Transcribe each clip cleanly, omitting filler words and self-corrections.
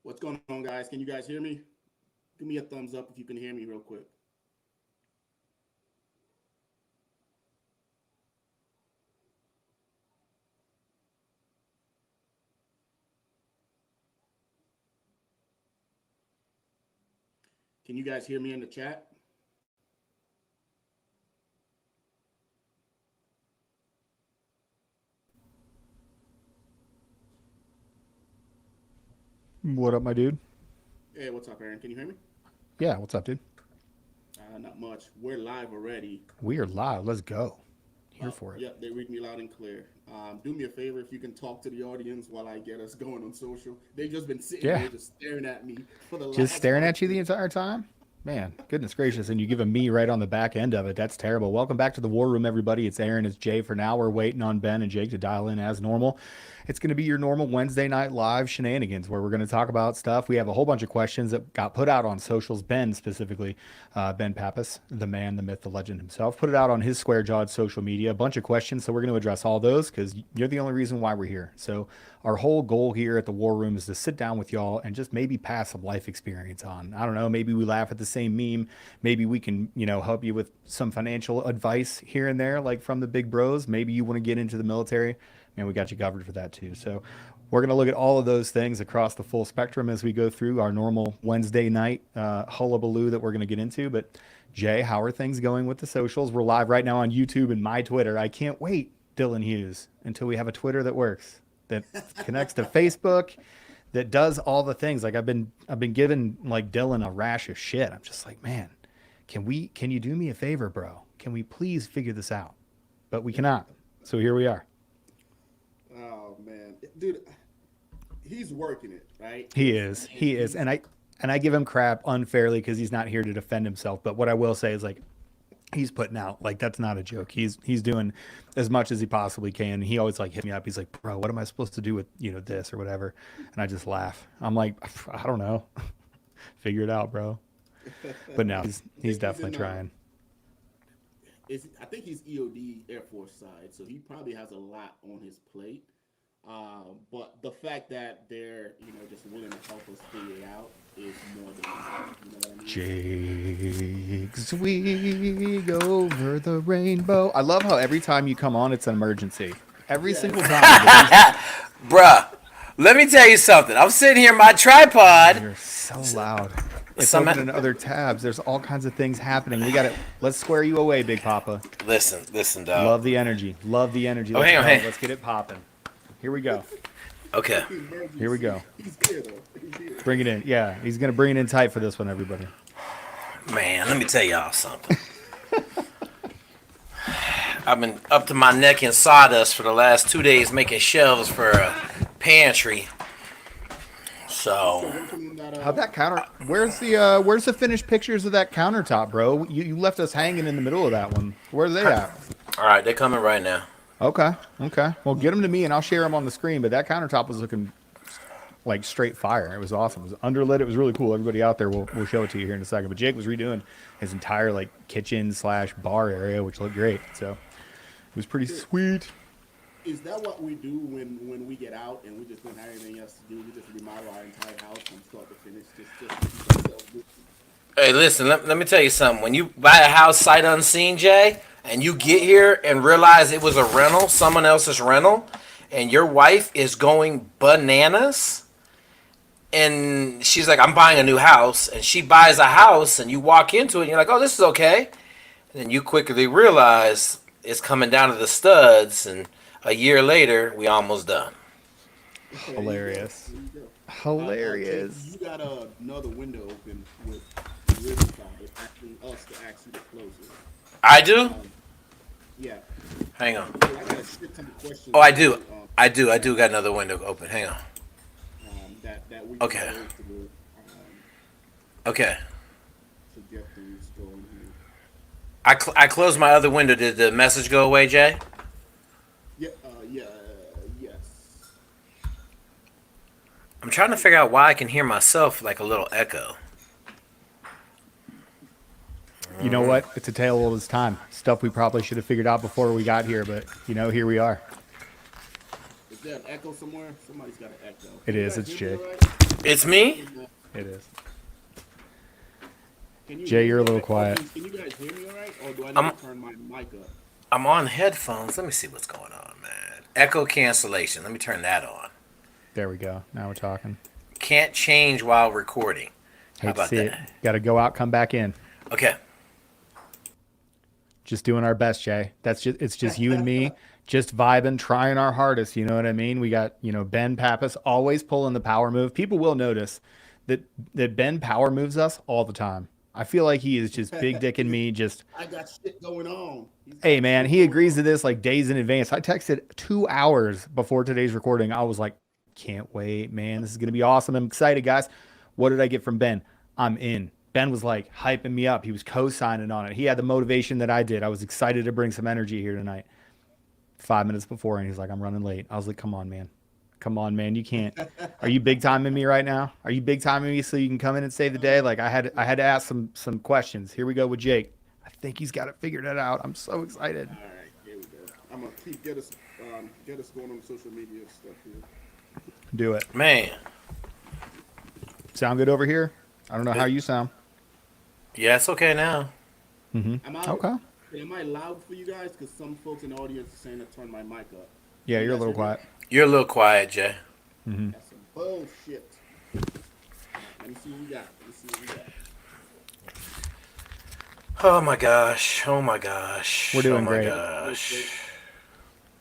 What's going on, guys? Can you guys hear me? Give me a thumbs up if you can hear me real quick. Can you guys hear me in the chat? What up, my dude? Hey, what's up, Aaron? Can you hear me? Yeah, what's up, dude? Not much. We're live already. We are live. Let's go. Here for it. Yep, they read me loud and clear. Do me a favor if you can talk to the audience while I get us going on social. They've just been sitting Yeah. here just staring at me for the Just last staring five at you the minutes. entire time? Man, goodness gracious. And you giving me right on the back end of it. That's terrible. Welcome back to the War Room, everybody. It's Aaron. It's Jay for now. We're waiting on Ben and Jake to dial in as normal. It's going to be your normal Wednesday night live shenanigans where we're going to talk about stuff. We have a whole bunch of questions that got put out on socials. Ben specifically, Ben Pappas, the man, the myth, the legend himself, put it out on his square jawed social media. A bunch of questions. So we're going to address all those because you're the only reason why we're here. So our whole goal here at the War Room is to sit down with y'all and just maybe pass some life experience on. I don't know. Maybe we laugh at the same meme. Maybe we can, help you with some financial advice here and there, like from the big bros. Maybe you want to get into the military. Man, we got you covered for that too. So we're going to look at all of those things across the full spectrum as we go through our normal Wednesday night hullabaloo that we're going to get into. But Jay, how are things going with the socials? We're live right now on YouTube and my Twitter. I can't wait, Dylan Hughes, until we have a Twitter that works, that connects to Facebook, that does all the things. Like I've been giving like Dylan a rash of shit. I'm just like, man, can you do me a favor, bro? Can we please figure this out? But we cannot. So here we are. Oh man, dude, he's working it, right? He is. He is. And I give him crap unfairly because he's not here to defend himself. But what I will say is like he's putting out like that's not a joke. He's doing as much as he possibly can. He always like hit me up. He's like, bro, what am I supposed to do with this or whatever? And I just laugh. I'm like, I don't know. Figure it out, bro. But no, he's He's in definitely trying. I think he's EOD Air Force side, so he probably has a lot on his plate. But the fact that they're just willing to help us figure it out is more than enough. You know what I mean? Jake's wig over the rainbow. I love how every time you come on, it's an emergency. Every single Yes. time. But Bruh, let me tell you something. I'm sitting here, my tripod. you're so loud. It's Some, opening other tabs. There's all kinds of things happening. We got it. Let's square you away, Big Papa. listen, dog. Love the energy. Love the energy. Oh, Let's hang on, go. hang. Let's get it popping. Here we go. Okay. Here we go. He's here though. He's here. Bring it in. Yeah, he's gonna bring it in tight for this one, everybody. Man, let me tell y'all something. I've been up to my neck in sawdust for the last 2 days making shelves for a pantry. So So, working on that. How'd that counter? Where's the finished pictures of that countertop, bro? You left us hanging in the middle of that one. Where are they at? all right, they're coming right now. Okay. Okay. Well, get them to me and I'll share them on the screen. But that countertop was looking like straight fire. It was awesome. It was underlit. It was really cool. Everybody out there, we'll show it to you here in a second. But Jake was redoing his entire like kitchen / bar area, which looked great. So it was pretty sweet. Is that what we do when we get out and we just don't have anything else to do? We just remodel our entire house from start to finish, just to keep ourselves busy. Hey, listen, let me tell you something. When you buy a house sight unseen, Jay, and you get here and realize it was a rental, someone else's rental, and your wife is going bananas, and she's like, I'm buying a new house, and she buys a house, and you walk into it, and you're like, oh, this is okay. And then you quickly realize it's coming down to the studs, and a year later, we almost done. Okay, Hilarious. there you go. Hilarious. You got another window open with Riverside asking us to ask you to close it. I do? Yeah, Hang on. so I got a shit ton of questions. Oh, I do. um, I do got another window open. Hang on. that we Okay. can go through Okay. to get things going here. I closed my other window. Did the message go away, Jay? Yeah, yes. I'm trying to figure out why I can hear myself like a little echo. You know what? It's a tale of its time. Stuff we probably should have figured out before we got here, but here we are. there an echo somewhere? Somebody's got an echo. It Can you is. guys It's hear me Jay. all right? It's me. It is. Can you Jay, hear you're a me little all right? quiet. Can you guys hear me all right? Or do I need I'm- to turn my mic up? I'm on headphones. Let me see what's going on, man. Echo cancellation. Let me turn that on. There we go. Now we're talking. Can't change while recording. How Hate to about see it. that? Got to go out, come back in. Okay. Just doing our best, Jay. It's just you and me, just vibing, trying our hardest. You know what I mean? We got, Ben Pappas always pulling the power move. People will notice that Ben power moves us all the time. I feel like he is just big dicking me. Just, I got shit going on. hey man, he agrees to this like days in advance. I texted 2 hours before today's recording. I was like, can't wait, man. This is gonna be awesome. I'm excited, guys. What did I get from Ben? I'm in. Ben was like hyping me up. He was co-signing on it. He had the motivation that I did. I was excited to bring some energy here tonight. 5 minutes before, and he's like, I'm running late. I was like, come on, man. Come on, man. You can't. Are you big timing me right now? Are you big timing me so you can come in and save the day? Like I had to ask some questions. Here we go with Jake. I think he's got it figured out. I'm so excited. All right, here we go. I'm gonna get us going on social media stuff here. Do it. Man. Sound good over here? I don't know how you sound. Yeah, it's okay now. Am I Okay. Am I loud for you guys? Because some folks in the audience are saying to turn my mic up. Yeah, You you're a guys little hear me? quiet. You're a little quiet, Jay. That's some bullshit. Let me see what we got. Oh my gosh. Oh my gosh. We're doing oh my great. Gosh.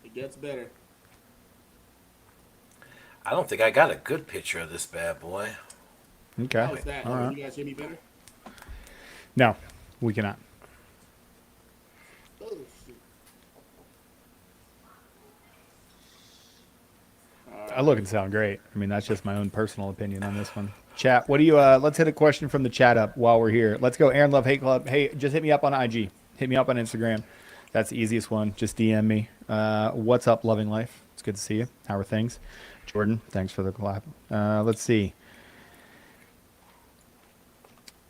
It gets better. I don't think I got a good picture of this bad boy. Okay. How is that? All Can right. you guys hear me better? No, we cannot. Oh shit. I look and sound great. I mean, that's just my own personal opinion on this one. Chat, what do you, let's hit a question from the chat up while we're here. Let's go. Aaron Love Hate Club. Hey, just hit me up on IG. Hit me up on Instagram. That's the easiest one. Just DM me. What's up, Loving Life? It's good to see you. How are things? Jordan, thanks for the clap. Let's see.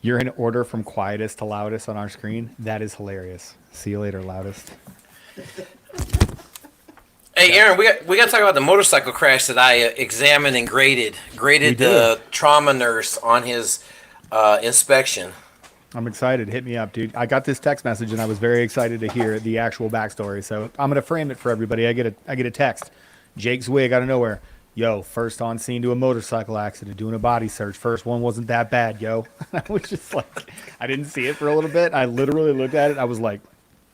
You're in order from quietest to loudest on our screen. That is hilarious. See you later, loudest. Hey, Aaron, we got to talk about the motorcycle crash that I examined and graded We the trauma nurse on his inspection. I'm excited. Hit me up, dude. I got this text message and I was very excited to hear the actual backstory. So I'm gonna frame it for everybody. I get a text. Jake Zwig out of nowhere. Yo, first on scene to a motorcycle accident, doing a body search. First one wasn't that bad, yo. I was just like, I didn't see it for a little bit. I literally looked at it. I was like,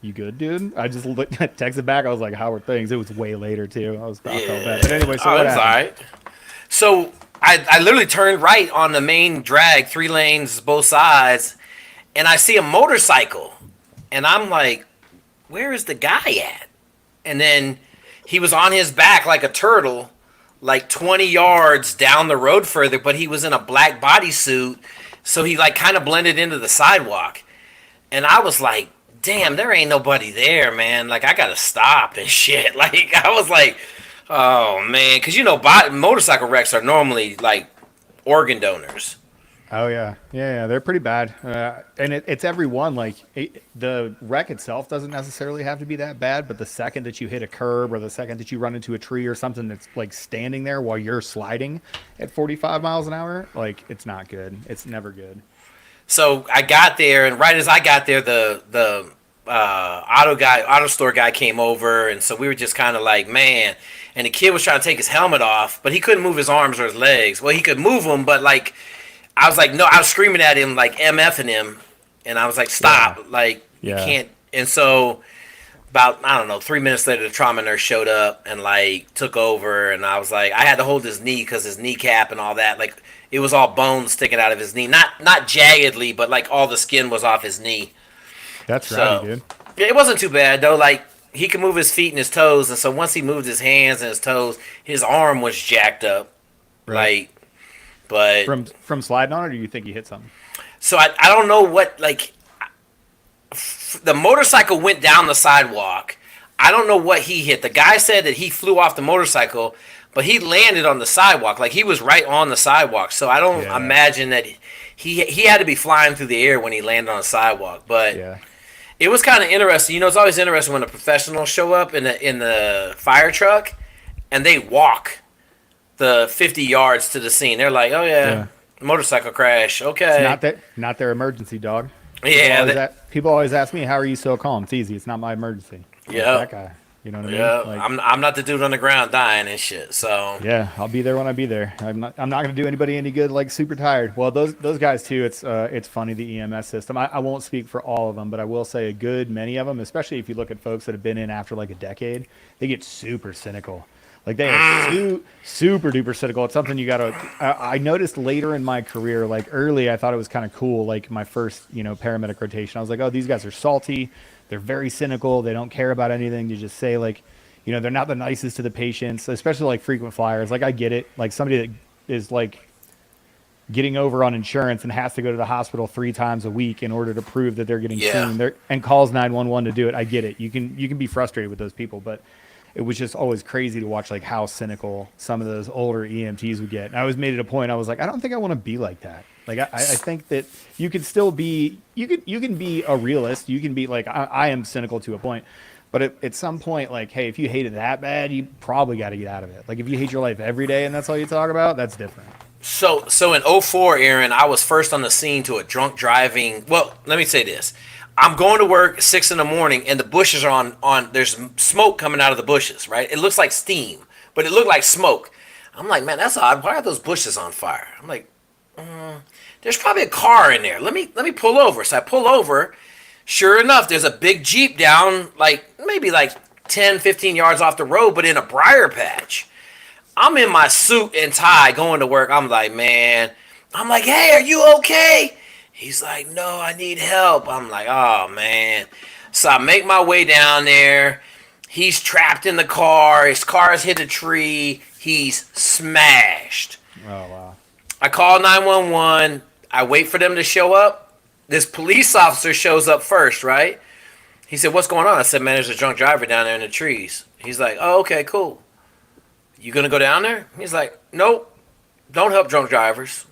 you good, dude? I just texted back. I was like, how are things? It was way later too. I felt bad. But anyway, so what that's all happened? right. So I literally turned right on the main drag, 3 lanes, both sides, and I see a motorcycle, and I'm like, where is the guy at? And then he was on his back like a turtle, like 20 yards down the road further, but he was in a black bodysuit, so he like kind of blended into the sidewalk. And I was like, damn, there ain't nobody there, man. Like, I gotta stop and shit. Like, I was like, oh, man. Because, motorcycle wrecks are normally, like, organ donors. Oh yeah, they're pretty bad, and it's every one. Like the wreck itself doesn't necessarily have to be that bad, but the second that you hit a curb or the second that you run into a tree or something that's like standing there while you're sliding at 45 miles an hour, like it's not good. It's never good. So I got there, and right as I got there, the auto store guy came over, and so we were just kind of like, man. And the kid was trying to take his helmet off, but he couldn't move his arms or his legs. Well, he could move them, but like. I was like, no, I was screaming at him, like MFing him. And I was like, stop. Yeah. Like, Yeah. you can't. And so about, I don't know, 3 minutes later, the trauma nurse showed up and like took over. And I was like, I had to hold his knee because his kneecap and all that. Like, it was all bones sticking out of his knee. Not jaggedly, but like all the skin was off his knee. That's So rowdy, dude. it wasn't too bad, though. Like, he could move his feet and his toes. And so once he moved his hands and his toes, his arm was jacked up. Right. Like, but. From sliding on it, or do you think you hit something? So I don't know what, like, the motorcycle went down the sidewalk. I don't know what he hit. The guy said that he flew off the motorcycle, but he landed on the sidewalk. Like, he was right on the sidewalk. So I don't Yeah. imagine that he had to be flying through the air when he landed on the sidewalk. But Yeah. it was kind of interesting. You know, it's always interesting when the professionals show up in the fire truck. and they walk the 50 yards to the scene. They're like, oh yeah, Yeah. motorcycle crash. Okay. It's not their emergency, dog. Yeah. People always ask me, how are you so calm? It's easy. It's not my emergency. I'm Yeah. that guy. You know what I mean? Yeah. Like, I'm not the dude on the ground dying and shit. So yeah, I'll be there when I be there. I'm not going to do anybody any good. Like super tired. Well, those guys too. It's funny, the EMS system. I won't speak for all of them, but I will say a good many of them, especially if you look at folks that have been in after like a decade, they get super cynical. Like they are super duper cynical. It's something you got to. I noticed later in my career, like early, I thought it was kind of cool. Like my first, paramedic rotation, I was like, oh, these guys are salty. They're very cynical. They don't care about anything. You just say like, they're not the nicest to the patients, especially like frequent flyers. Like I get it. Like somebody that is like getting over on insurance and has to go to the hospital 3 times a week in order to prove that they're getting seen and calls 911 to do it. I get it. You can be frustrated with those people, but it was just always crazy to watch like how cynical some of those older EMTs would get. And I always made it a point. I was like, I don't think I want to be like that. Like I think that you can still be, you can be a realist. You can be like, I am cynical to a point, but at some point, like, hey, if you hate it that bad, you probably got to get out of it. Like if you hate your life every day and that's all you talk about, that's different. So in '04, Aaron, I was first on the scene to a drunk driving. Well, let me say this. I'm going to work at 6 a.m. and the bushes are on there's smoke coming out of the bushes, right? It looks like steam, but it looked like smoke. I'm like, man, that's odd. Why are those bushes on fire? I'm like, there's probably a car in there. Let me pull over. So I pull over. Sure enough, there's a big Jeep down maybe 10, 15 yards off the road, but in a briar patch. I'm in my suit and tie going to work. I'm like, man. I'm like, hey, are you okay? He's like, no, I need help. I'm like, oh, man. So I make my way down there. He's trapped in the car. His car's hit a tree. He's smashed. Oh, wow. I call 911. I wait for them to show up. This police officer shows up first, right? He said, what's going on? I said, man, there's a drunk driver down there in the trees. He's like, oh, okay, cool. You going to go down there? He's like, nope. Don't help drunk drivers.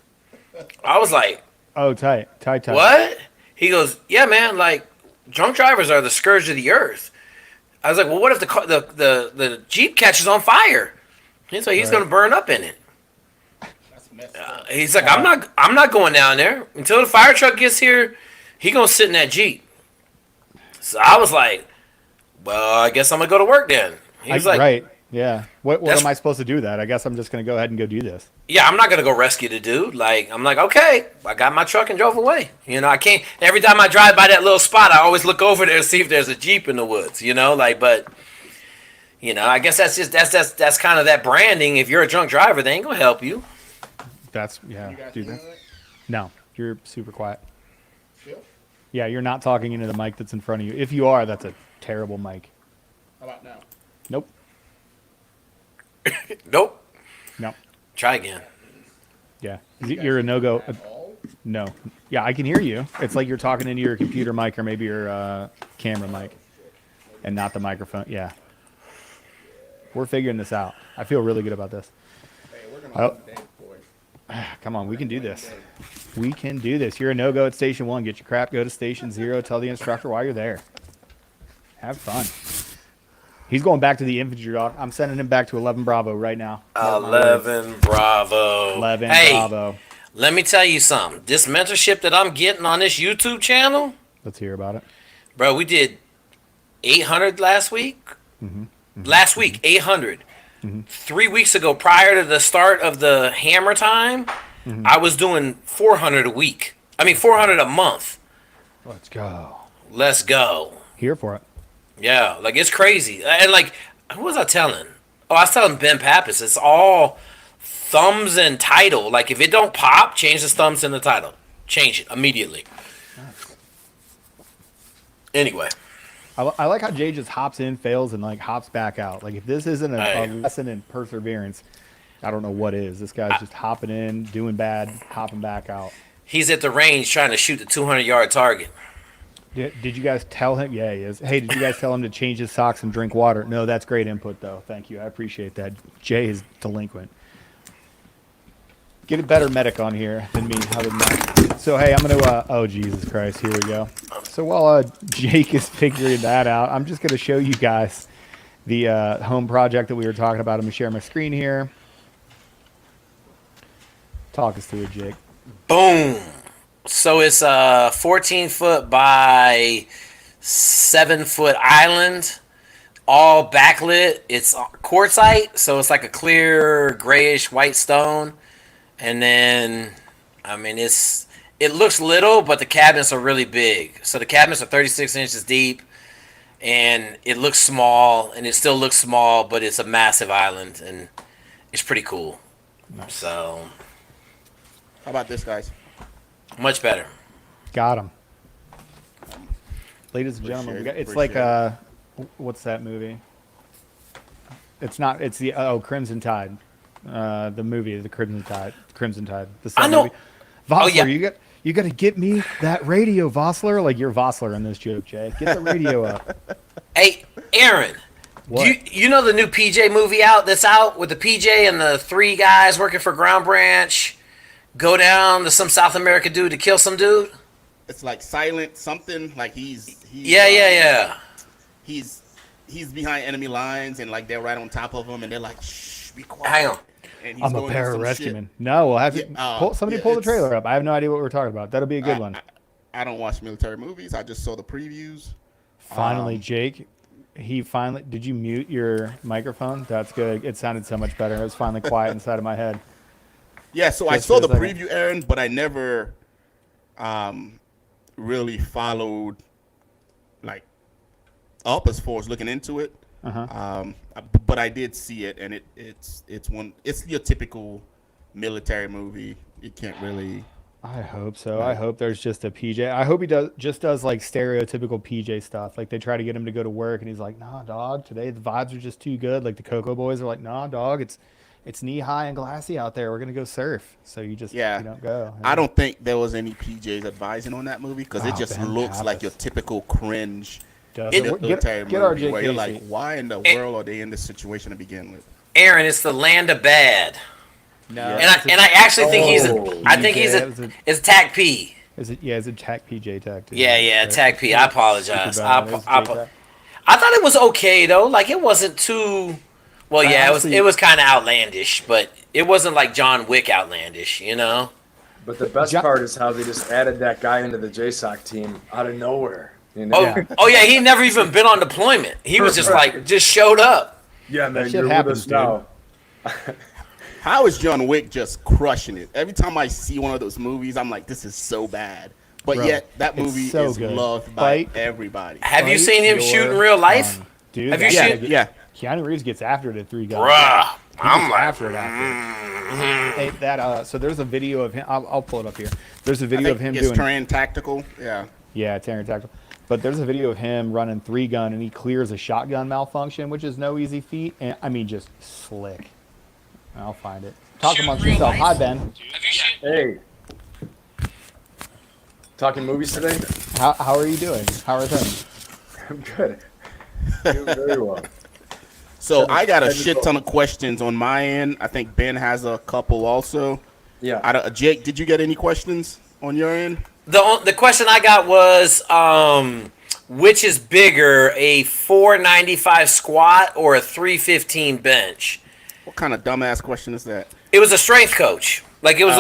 I was like, oh, tight. What? He goes, yeah, man, drunk drivers are the scourge of the earth. I was like, well, what if the Jeep catches on fire? He's like, he's going to burn up in it. He's like, I'm not going down there until the fire truck gets here. He gonna sit in that Jeep. So I was like, well, I guess I'm gonna go to work then. He's like, right, yeah. What am I supposed to do that? I guess I'm just gonna go ahead and go do this. Yeah, I'm not gonna go rescue the dude. I'm like, okay, I got my truck and drove away. I can't. Every time I drive by that little spot, I always look over there to see if there's a Jeep in the woods. But. I guess that's kind of that branding. If you're a drunk driver, they ain't gonna help you. Do that. No, you're super quiet. Sure. Yeah, you're not talking into the mic that's in front of you. If you are, that's a terrible mic. How about now? Nope. Nope. No. Try again. Yeah, you're a no-go. No. Yeah, I can hear you. It's like you're talking into your computer mic or maybe your camera mic, and not the microphone. Yeah. We're figuring this out. I feel really good about this. Hey, we're gonna come on, we can do this. We can do this. You're a no-go at Station 1. Get your crap. Go to Station 0. Tell the instructor why you're there. Have fun. He's going back to the infantry, dog. I'm sending him back to 11 Bravo right now. 11 Bravo. 11 hey, Bravo. Let me tell you something. This mentorship that I'm getting on this YouTube channel. Let's hear about it. Bro, we did 800 last week. Last week, 800. 3 weeks ago, prior to the start of the hammer time, I was doing 400 a week. 400 a month. Let's go. Let's go. Here for it. Yeah, it's crazy. And who was I telling? Oh, I was telling Ben Pappas. It's all thumbs and title. If it don't pop, change the thumbs and the title. Change it immediately. Anyway. I like how Jay just hops in, fails, and hops back out. If this isn't a lesson in perseverance, I don't know what is. This guy's just hopping in, doing bad, hopping back out. He's at the range trying to shoot the 200-yard target. Did you guys tell him? Yeah, he is. Hey, did you guys tell him to change his socks and drink water? No, that's great input, though. Thank you. I appreciate that. Jay is delinquent. Get a better medic on here than me. Other than that. So, hey, I'm going to, oh, Jesus Christ, here we go. So while Jake is figuring that out, I'm just going to show you guys the home project that we were talking about. I'm gonna share my screen here. Talk us through it, Jake. Boom. So it's a 14-foot by 7-foot island, all backlit. It's quartzite, so it's like a clear grayish white stone. And then, I mean, it looks little, but the cabinets are really big. So the cabinets are 36 inches deep, and it looks small, and it still looks small, but it's a massive island, and it's pretty cool. Nice. So How about this, guys? much better. Got him. Ladies and gentlemen, we got, it's like what's that movie? It's not. It's the Crimson Tide, the movie, the Crimson Tide. The I know. movie. Vossler, Oh, yeah. you got to get me that radio, Vossler. Like you're Vossler in this joke, Jay. Get the radio up. Hey, Aaron. What? You know the new PJ movie that's out with the PJ and the 3 guys working for Ground Branch go down to some South America dude to kill some dude? It's like silent something. Like he's Yeah. He's behind enemy lines, and like they're right on top of him, and they're like, "Shh, be quiet." Hang on. And he's I'm a going through some shit. pararescueman. No, we'll have to Yeah, somebody yeah, pull the it's- trailer up. I have no idea what we're talking about. That'll be a good one. I don't watch military movies. I just saw the previews. Finally, Jake. He finally. Did you mute your microphone? That's good. It sounded so much better. It was finally quiet inside of my head. Yeah, so I Just saw for the a second. preview, Aaron, but I never really followed like up as far as looking into it. But I did see it, and it's your typical military movie. You can't really. I hope so. I hope there's just a PJ. I hope he does like stereotypical PJ stuff. Like they try to get him to go to work, and he's like, "Nah, dog. Today the vibes are just too good." Like the Cocoa Boys are like, "Nah, dog. It's knee high and glassy out there. We're gonna go surf." So you don't go. I don't think there was any PJs advising on that movie because it Oh, just Ben looks like Pappas. your typical cringe Does It- it? military Get movie RJ where you're Casey. like, why in the world are they in this situation to begin with? Aaron, it's the land of bad. No, And I actually think he's Oh. it's Tac P. Is it Tac PJ Tac? Too, Yeah, right? Tac P. I apologize. Super I bad. It was J-Tac. thought it was okay though. Like it wasn't too. Well, yeah, honestly- it was kind of outlandish, but it wasn't like John Wick outlandish, you know. But the best Jo- part is how they just added that guy into the JSOC team out of nowhere. You know? Oh yeah, he never even been on deployment. He was just like just showed up. Yeah, man, shit you're with happens, us now. How is John Wick just crushing it? Every time I see one of those movies, I'm like, this is so bad. But Bro, yet that it's movie so is good. loved by Fight. everybody. Have you Fight seen him your shoot in real life, fun. Dude? Have you that- seen- Yeah. Keanu Reeves gets after it at 3 guns. bruh? He I'm gets like, after it. Hey, that so there's a video of him. I'll pull it up here. There's a I video think of him it's doing. Terran Tactical. Yeah. Yeah, Terran Tactical. But there's a video of him running 3 gun, and he clears a shotgun malfunction, which is no easy feat. And I mean, just slick. I'll find it. Talk amongst yourself. Hi, Ben. Hey. Talking movies today? How are you doing? How are things? I'm good. Doing very well. So I got a shit ton of questions on my end. I think Ben has a couple also. Yeah. Jake, did you get any questions on your end? The question I got was, which is bigger, a 495 squat or a 315 bench? What kind of dumbass question is that? It was a strength coach. Like it was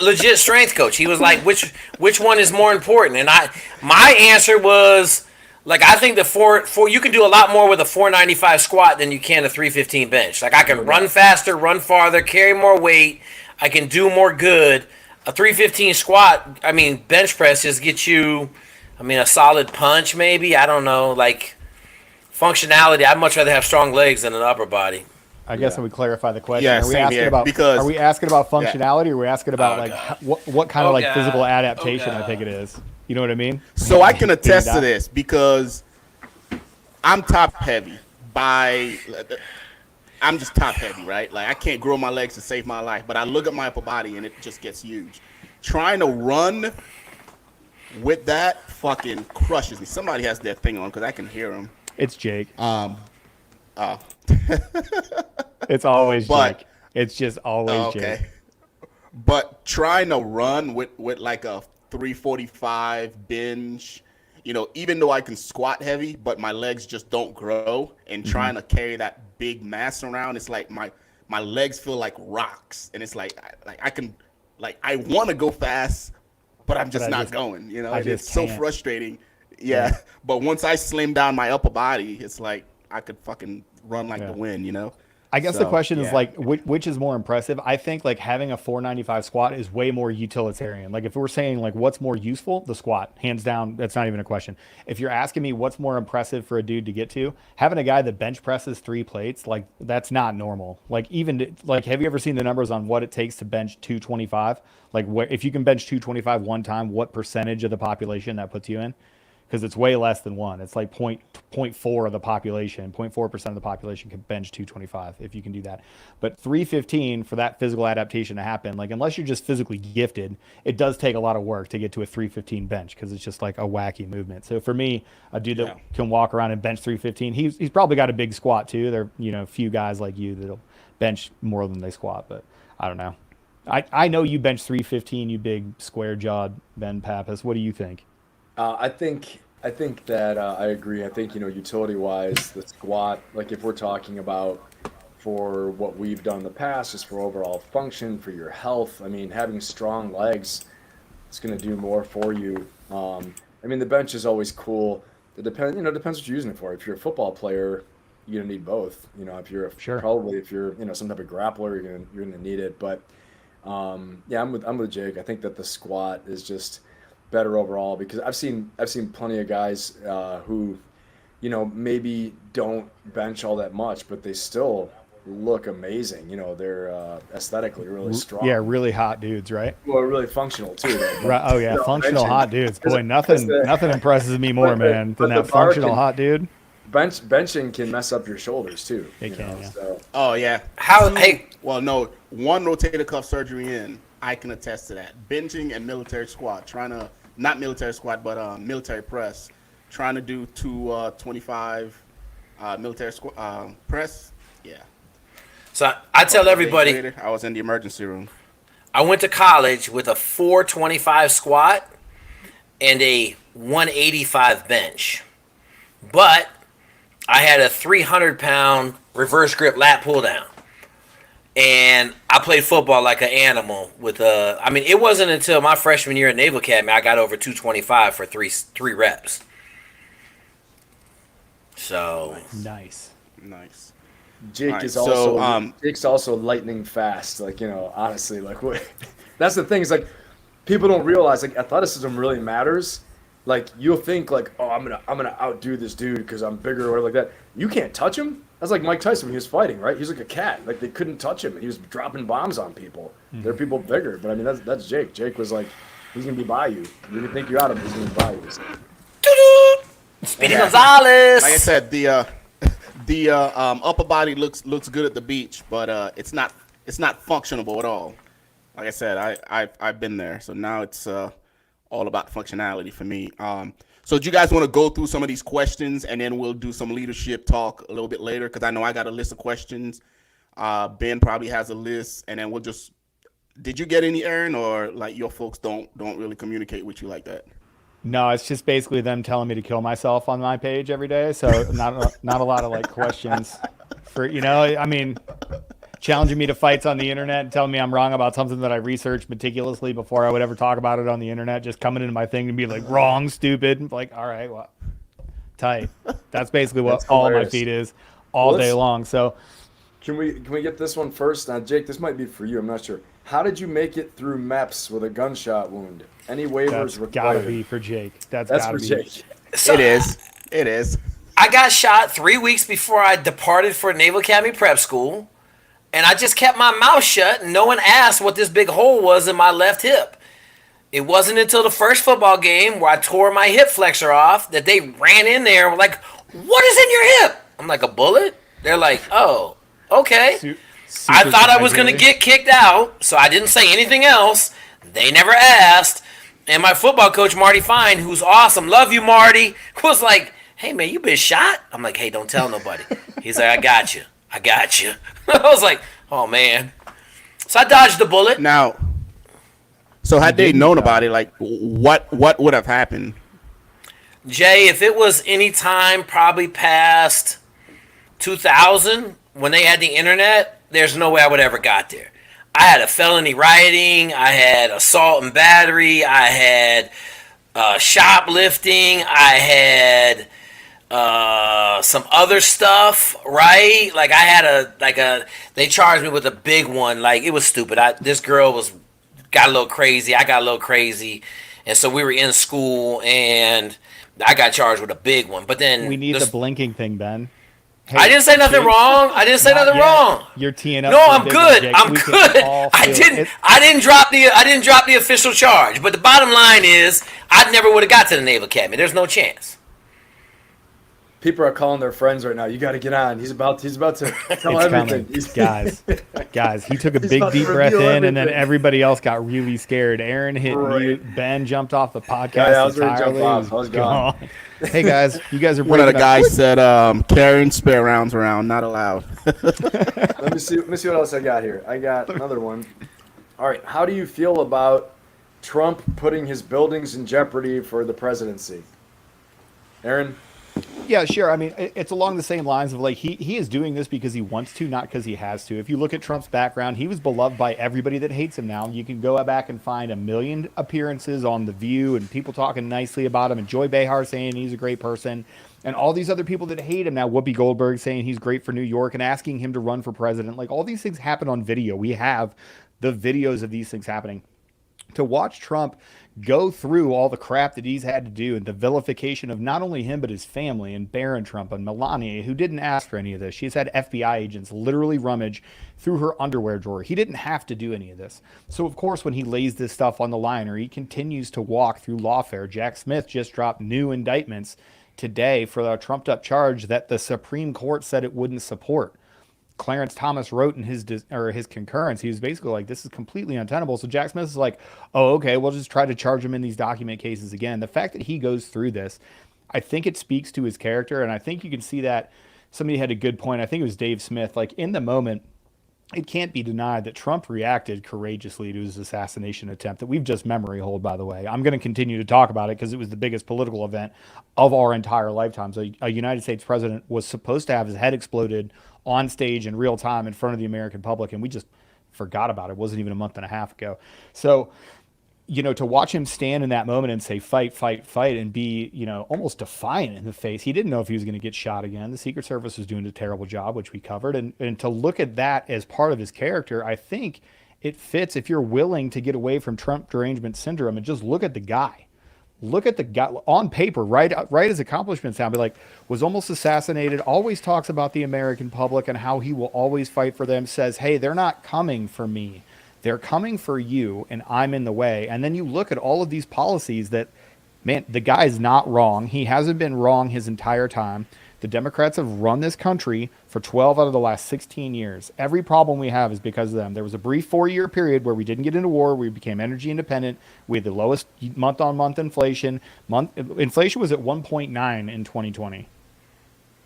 legit strength coach. He was like, which one is more important? And my answer was like I think the four you can do a lot more with a 495 squat than you can a 315 bench. Like I can run faster, run farther, carry more weight. I can do more good. A 315 squat, I mean bench press just gets you, I mean a solid punch maybe. I don't know like functionality. I'd much rather have strong legs than an upper body. I guess I would clarify the question. Yeah, are we same asking here, about because- are we asking about functionality, or are we asking about Oh, like God. what kind of Oh, like God. physical Oh, adaptation? I God. think it is. You know what I mean? So I can attest to that. this because I'm top heavy I'm just top heavy, right? Like I can't grow my legs to save my life, but I look at my upper body and it just gets huge. Trying to run with that fucking crushes me. Somebody has their thing on because I can hear them. It's Jake. Oh, It's always But- Jake. It's just always Jake. okay. But trying to run with like a 345 binge, even though I can squat heavy, but my legs just don't grow, and trying to carry that big mass around, it's like my legs feel like rocks, and it's like I can, like, I want to go fast, but I'm just not going. It's so frustrating. Yeah. But once I slim down my upper body, it's like I could fucking run like the wind. I guess the question is like, which is more impressive? I think like having a 495 squat is way more utilitarian. Like if we're saying like what's more useful, the squat, hands down, that's not even a question. If you're asking me what's more impressive for a dude to get to, having a guy that bench presses 3 plates, like that's not normal. Like have you ever seen the numbers on what it takes to bench 225? Like if you can bench 225 one time, what percentage of the population that puts you in? Because it's way less than 1. It's like 0.4 of the population, 0.4% of the population can bench 225 if you can do that. But 315 for that physical adaptation to happen, like unless you're just physically gifted, it does take a lot of work to get to a 315 bench because it's just like a wacky movement. So for me, a dude that can walk around and bench 315, he's probably got a big squat too. There are a few guys like you that'll bench more than they squat, but I don't know. I know you bench 315, you big square jawed Ben Pappas. What do you think? I think that I agree. I think utility-wise, the squat, like if we're talking about for what we've done in the past, just for overall function, for your health. I mean, having strong legs, it's going to do more for you. The bench is always cool. It depends what you're using it for. If you're a football player, you're gonna need both. If you're probably if you're some type of grappler, you're gonna need it. But I'm with Jake. I think that the squat is just better overall because I've seen plenty of guys who maybe don't bench all that much, but they still look amazing. They're aesthetically really strong. Yeah, really hot dudes, right? Well, really functional too. Right. Oh yeah, functional hot dudes. Boy, nothing impresses me more, man, than that functional hot dude. Benching can mess up your shoulders too. It can. Yeah. So. Oh yeah. Well, no, 1 rotator cuff surgery in, I can attest to that. Benching and military squat, not military squat, but military press, trying to do 225 military press. Yeah. So I tell everybody, later, I was in the emergency room. I went to college with a 425 squat and a 185 bench, but I had a 300-pound reverse grip lat pull down. And I played football like an animal with it wasn't until my freshman year at Naval Academy I got over 225 for three reps. So nice. Jake is also Jake's also lightning fast. Honestly, what that's the thing is people don't realize athleticism really matters. You'll think oh, I'm gonna outdo this dude because I'm bigger or whatever like that. You can't touch him. That's like Mike Tyson when he was fighting, right? He was like a cat. They couldn't touch him, and he was dropping bombs on people. Mm-hmm. There are people bigger, but that's Jake. Jake was he's gonna be by you. You can think you're out of him, he's gonna be by you. So. Speedy Gonzalez. Like I said, the upper body looks good at the beach, but it's not functionable at all. Like I said, I've been there, so now it's all about functionality for me. So do you guys want to go through some of these questions, and then we'll do some leadership talk a little bit later? Because I know I got a list of questions. Ben probably has a list, and then we'll just. Did you get any, Aaron, or your folks don't really communicate with you like that? No, it's just basically them telling me to kill myself on my page every day. So not a lot of questions for challenging me to fights on the internet and telling me I'm wrong about something that I researched meticulously before I would ever talk about it on the internet, just coming into my thing and be wrong, stupid. All right, well, tight. That's basically what all my feed is all day long. So can we get this one first? Now, Jake, this might be for you. I'm not sure. How did you make it through MEPS with a gunshot wound? Any waivers that's required? Gotta be for Jake. That's for gotta be. Jake. So, it is. I got shot 3 weeks before I departed for Naval Academy Prep School. And I just kept my mouth shut, and no one asked what this big hole was in my left hip. It wasn't until the first football game where I tore my hip flexor off that they ran in there and were like, "What is in your hip?" I'm like, "A bullet?" They're like, "Oh, okay." I thought I was going to get kicked out, so I didn't say anything else. They never asked. And my football coach, Marty Fine, who's awesome, love you, Marty, was like, "Hey, man, you been shot?" I'm like, "Hey, don't tell nobody." He's like, I got you. I was like, oh, man. So I dodged the bullet. Now, so had they known about it, what would have happened? Jay, if it was any time probably past 2000 when they had the internet, there's no way I would ever got there. I had a felony rioting, I had assault and battery, I had shoplifting, I had some other stuff, right? Like I had they charged me with a big one. Like it was stupid. This girl got a little crazy. I got a little crazy, and so we were in school, and I got charged with a big one. But then We need the blinking thing, Ben. Hey, I didn't say nothing wrong. I didn't say not nothing yet. wrong. You're teeing up. No, for a I'm big good. one, Jake. I'm We can good. all I feel it. didn't drop the official charge. But the bottom line is, I never would have got to the Naval Academy. There's no chance. People are calling their friends right now. You got to get on. He's about to tell It's everything. coming. Guys, he took a He's big about to deep breath in, reveal and then everything. everybody else got really scared. Aaron hit Right. mute. Ben jumped off the podcast Yeah, I was ready to jump entirely. off. He I was gone. Hey guys, you guys are One of the breaking up. guys said, "Carrying spare rounds around, not allowed." Let me see what else I got here. I got another one. All right. How do you feel about Trump putting his buildings in jeopardy for the presidency? Aaron? Yeah, sure. I mean, it's along the same lines of like he is doing this because he wants to, not because he has to. If you look at Trump's background, he was beloved by everybody that hates him now. You can go back and find a million appearances on The View and people talking nicely about him, and Joy Behar saying he's a great person, and all these other people that hate him now, Whoopi Goldberg saying he's great for New York and asking him to run for president. Like all these things happen on video. We have the videos of these things happening. To watch Trump go through all the crap that he's had to do and the vilification of not only him but his family and Barron Trump and Melania, who didn't ask for any of this. She's had FBI agents literally rummage through her underwear drawer. He didn't have to do any of this. So of course, when he lays this stuff on the line, or he continues to walk through lawfare, Jack Smith just dropped new indictments today for a trumped up charge that the Supreme Court said it wouldn't support. Clarence Thomas wrote in his concurrence, he was basically like, this is completely untenable. So Jack Smith is like, oh, okay, we'll just try to charge him in these document cases again. The fact that he goes through this, I think it speaks to his character. And I think you can see that somebody had a good point. I think it was Dave Smith. Like in the moment, it can't be denied that Trump reacted courageously to his assassination attempt that we've just memory hold, by the way. I'm going to continue to talk about it because it was the biggest political event of our entire lifetime. So a United States president was supposed to have his head exploded on stage in real time in front of the American public, and we just forgot about it. It wasn't even a month and a half ago. So, to watch him stand in that moment and say, fight, fight, fight, and be, almost defiant in the face. He didn't know if he was going to get shot again. The Secret Service was doing a terrible job, which we covered. And to look at that as part of his character, I think it fits if you're willing to get away from Trump derangement syndrome and just look at the guy. Look at the guy on paper, right as accomplishments sound, be like, was almost assassinated, always talks about the American public and how he will always fight for them, says, hey, they're not coming for me. They're coming for you, and I'm in the way. And then you look at all of these policies that, man, the guy's not wrong. He hasn't been wrong his entire time. The Democrats have run this country for 12 out of the last 16 years. Every problem we have is because of them. There was a brief 4-year period where we didn't get into war. We became energy independent. We had the lowest month-on-month inflation. Inflation was at 1.9 in 2020.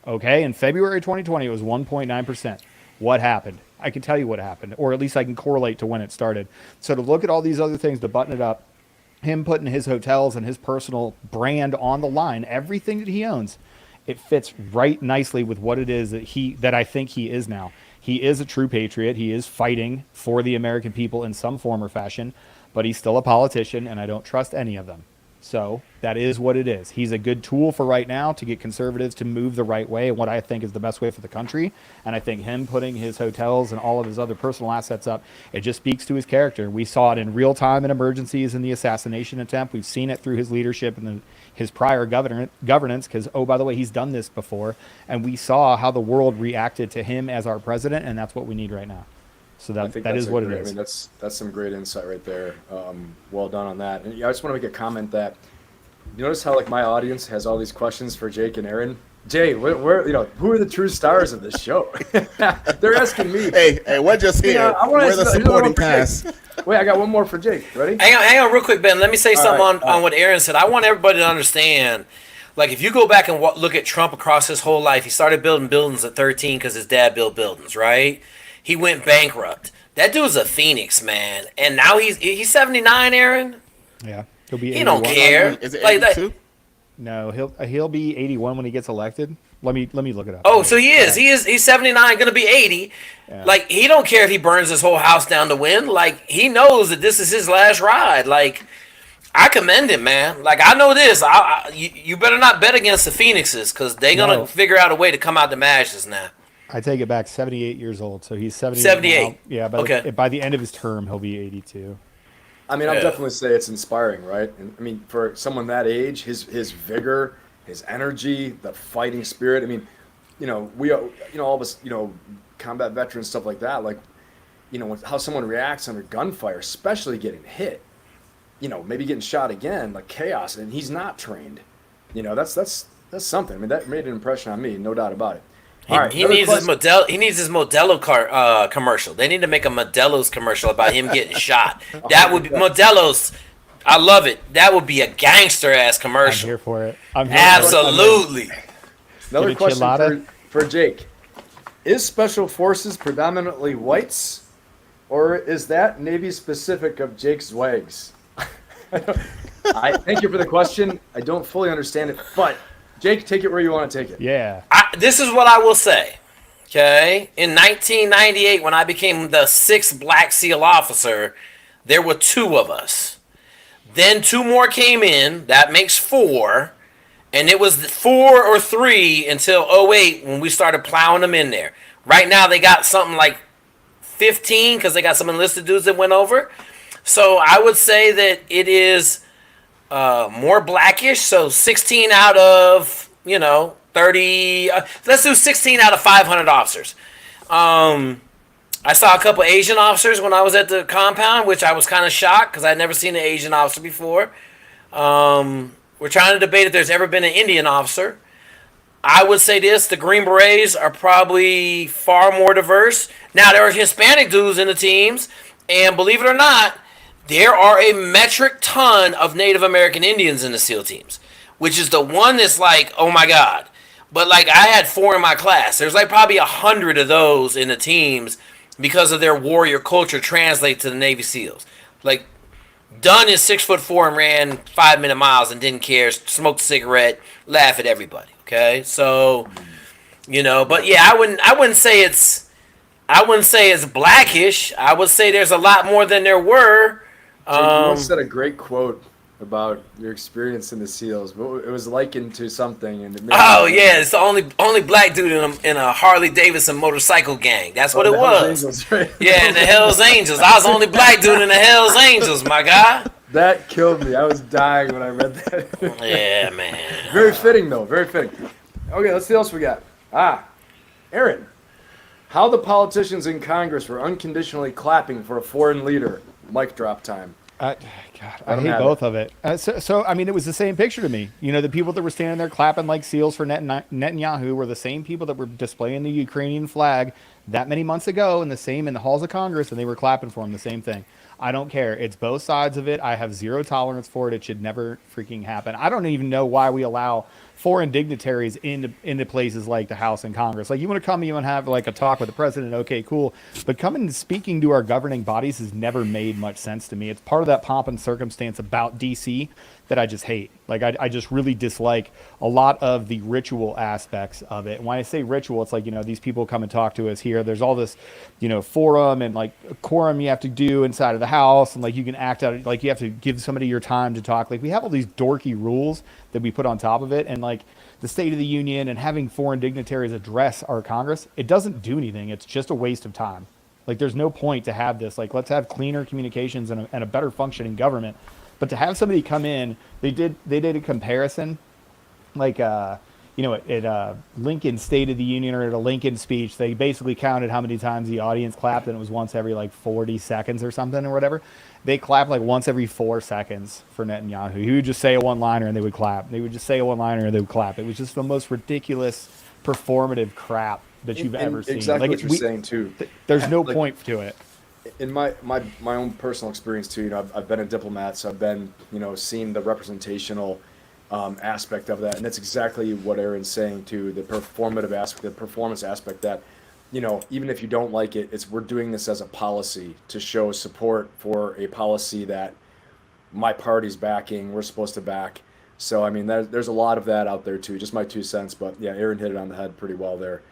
Okay, in February 2020, it was 1.9%. What happened? I can tell you what happened, or at least I can correlate to when it started. So to look at all these other things, to button it up, him putting his hotels and his personal brand on the line, everything that he owns, it fits right nicely with what it is that I think he is now. He is a true patriot. He is fighting for the American people in some form or fashion, but he's still a politician, and I don't trust any of them. So that is what it is. He's a good tool for right now to get conservatives to move the right way and what I think is the best way for the country. And I think him putting his hotels and all of his other personal assets up, it just speaks to his character. We saw it in real time in emergencies in the assassination attempt. We've seen it through his leadership and his prior governance because, oh, by the way, he's done this before. And we saw how the world reacted to him as our president, and that's what we need right now. So that is what it is. I mean, that's some great insight right there. Well done on that. And I just want to make a comment that you notice how my audience has all these questions for Jake and Aaron. Jay, where who are the true stars of this show? They're asking me. Hey, we're just here. We're the supporting cast. Wait, I got one more for Jake. Ready? Hang on real quick, Ben. Let me say something on what Aaron said. I want everybody to understand. Like, if you go back and look at Trump across his whole life, he started building buildings at 13 because his dad built buildings, right? He went bankrupt. That dude's a phoenix, man. And now he's 79, Aaron. Yeah, he'll be. He don't care. Is it like 82? No, he'll be 81 when he gets elected. Let me look it up. Oh, so he is. Yeah. He's 79, going to be 80. Yeah. Like, he don't care if he burns his whole house down to win. Like, he knows that this is his last ride. Like, I commend him, man. Like, I know this. You better not bet against the Phoenixes because they're going to No. figure out a way to come out the matches now. I take it back. 78 years old, so he's 78. 78. Now. Yeah, Okay. By the end of his term, he'll be 82. I mean, I'll Yeah. definitely say it's inspiring, right? And I mean, for someone that age, his vigor, his energy, the fighting spirit. I mean, all of us, combat veterans, stuff like that. Like, how someone reacts under gunfire, especially getting hit. Maybe getting shot again, like chaos, and he's not trained. That's something. I mean, that made an impression on me, no doubt about it. All right, He another needs his question. He needs his Modelo commercial. They need to make a Modelo's commercial about him getting shot. That would be Modelo's. I love it. That would be a gangster ass I'm commercial. here for it. I'm here for it. Absolutely. Another Get a question chilada? for Jake. Is Special Forces predominantly whites, or is that Navy specific of Jake's wags? I thank you for the question. I don't fully understand it, but Jake, take it where you want to take it. Yeah. This is what I will say. Okay, in 1998, when I became the 6th Black SEAL officer, there were 2 of us. Then 2 more came in. That makes 4. And it was 4 or 3 until '08 when we started plowing them in there. Right now they got something like 15 because they got some enlisted dudes that went over. So I would say that it is more blackish. So 16 out of 30. Let's do 16 out of 500 officers. I saw a couple Asian officers when I was at the compound, which I was kind of shocked because I'd never seen an Asian officer before. We're trying to debate if there's ever been an Indian officer. I would say this: the Green Berets are probably far more diverse. Now, there are Hispanic dudes in the teams, and believe it or not, there are a metric ton of Native American Indians in the SEAL teams, which is the one that's like, oh my God. But like, I had 4 in my class. There's like probably 100 of those in the teams because of their warrior culture translate to the Navy SEALs. Like, Dunn is 6'4" and ran 5-minute miles and didn't care, smoked a cigarette, laugh at everybody. Okay, so but yeah, I wouldn't say it's blackish. I would say there's a lot more than there were. Jake, you once said a great quote about your experience in the SEALs, but it was likened to something, and it made Oh yeah, it's the only black dude in a Harley Davidson motorcycle gang. That's what it the Hells was. Angels, right? Yeah, in the Hells Angels. I was the only black dude in the Hells Angels, my guy. That killed me. I was dying when I read that. Yeah, man. Very fitting, though. Very fitting. Okay, let's see what else we got. Aaron. How the politicians in Congress were unconditionally clapping for a foreign leader. Mic drop time. God, I don't hate have both of it. So, I mean, it was the same picture to me. The people that were standing there clapping like seals for Netanyahu were the same people that were displaying the Ukrainian flag that many months ago in the halls of Congress, and they were clapping for him. The same thing. I don't care. It's both sides of it. I have zero tolerance for it. It should never freaking happen. I don't even know why we allow foreign dignitaries into places like the House and Congress. Like, you want to come, you want to have like a talk with the president, okay, cool. But coming and speaking to our governing bodies has never made much sense to me. It's part of that pomp and circumstance about DC that I just hate. Like, I just really dislike a lot of the ritual aspects of it. And when I say ritual, it's like, these people come and talk to us here. There's all this, forum and like quorum you have to do inside of the House. And like, you can act out, like you have to give somebody your time to talk. Like, we have all these dorky rules that we put on top of it. And like the State of the Union and having foreign dignitaries address our Congress, it doesn't do anything. It's just a waste of time. Like, there's no point to have this. Like, let's have cleaner communications and a better functioning government. But to have somebody come in, they did a comparison, like at Lincoln's State of the Union or at a Lincoln speech. They basically counted how many times the audience clapped, and it was once every like 40 seconds or something or whatever. They clapped like once every 4 seconds for Netanyahu. He would just say a one-liner and they would clap. They would just say a one-liner and they would clap. It was just the most ridiculous performative crap that you've ever seen. Exactly like, what you're saying too. There's no Like, point to it. in my own personal experience too, I've been a diplomat, so I've been, seeing the representational aspect of that, and that's exactly what Aaron's saying too, the performative aspect, the performance aspect that, even if you don't like it, we're doing this as a policy to show support for a policy that my party's backing, we're supposed to back. So I mean, there's a lot of that out there too. Just my 2 cents, but yeah, Aaron hit it on the head pretty well there.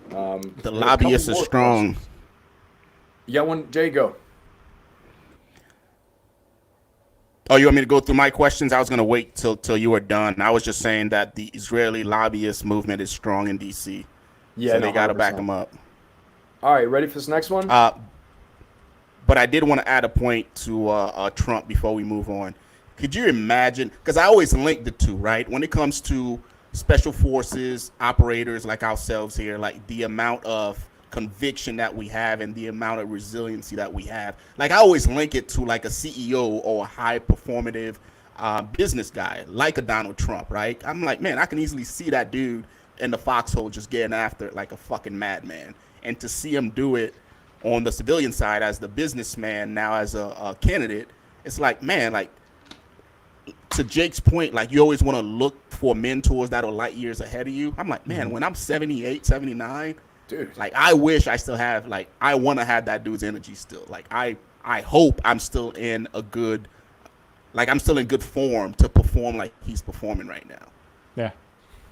The we have a lobbyist couple is more strong. questions. You got one, Jay? Go. Oh, you want me to go through my questions? I was going to wait till you were done. I was just saying that the Israeli lobbyist movement is strong in D.C. Yeah, so no, they got to back 100%. them up. All right, ready for this next one? But I did want to add a point to Trump before we move on. Could you imagine? Because I always link the two, right? When it comes to special forces operators like ourselves here, like the amount of conviction that we have and the amount of resiliency that we have. Like I always link it to like a CEO or a high performative business guy, like a Donald Trump, right? I'm like, man, I can easily see that dude in the foxhole just getting after it like a fucking madman. And to see him do it on the civilian side as the businessman now as a candidate, it's like, man, like to Jake's point, like you always want to look for mentors that are light years ahead of you. I'm like, man, when I'm 78, 79, Dude, like I wish I still have, like I want to have that dude's energy still. Like I hope I'm still in a good, like I'm still in good form to perform like he's performing right now. Yeah.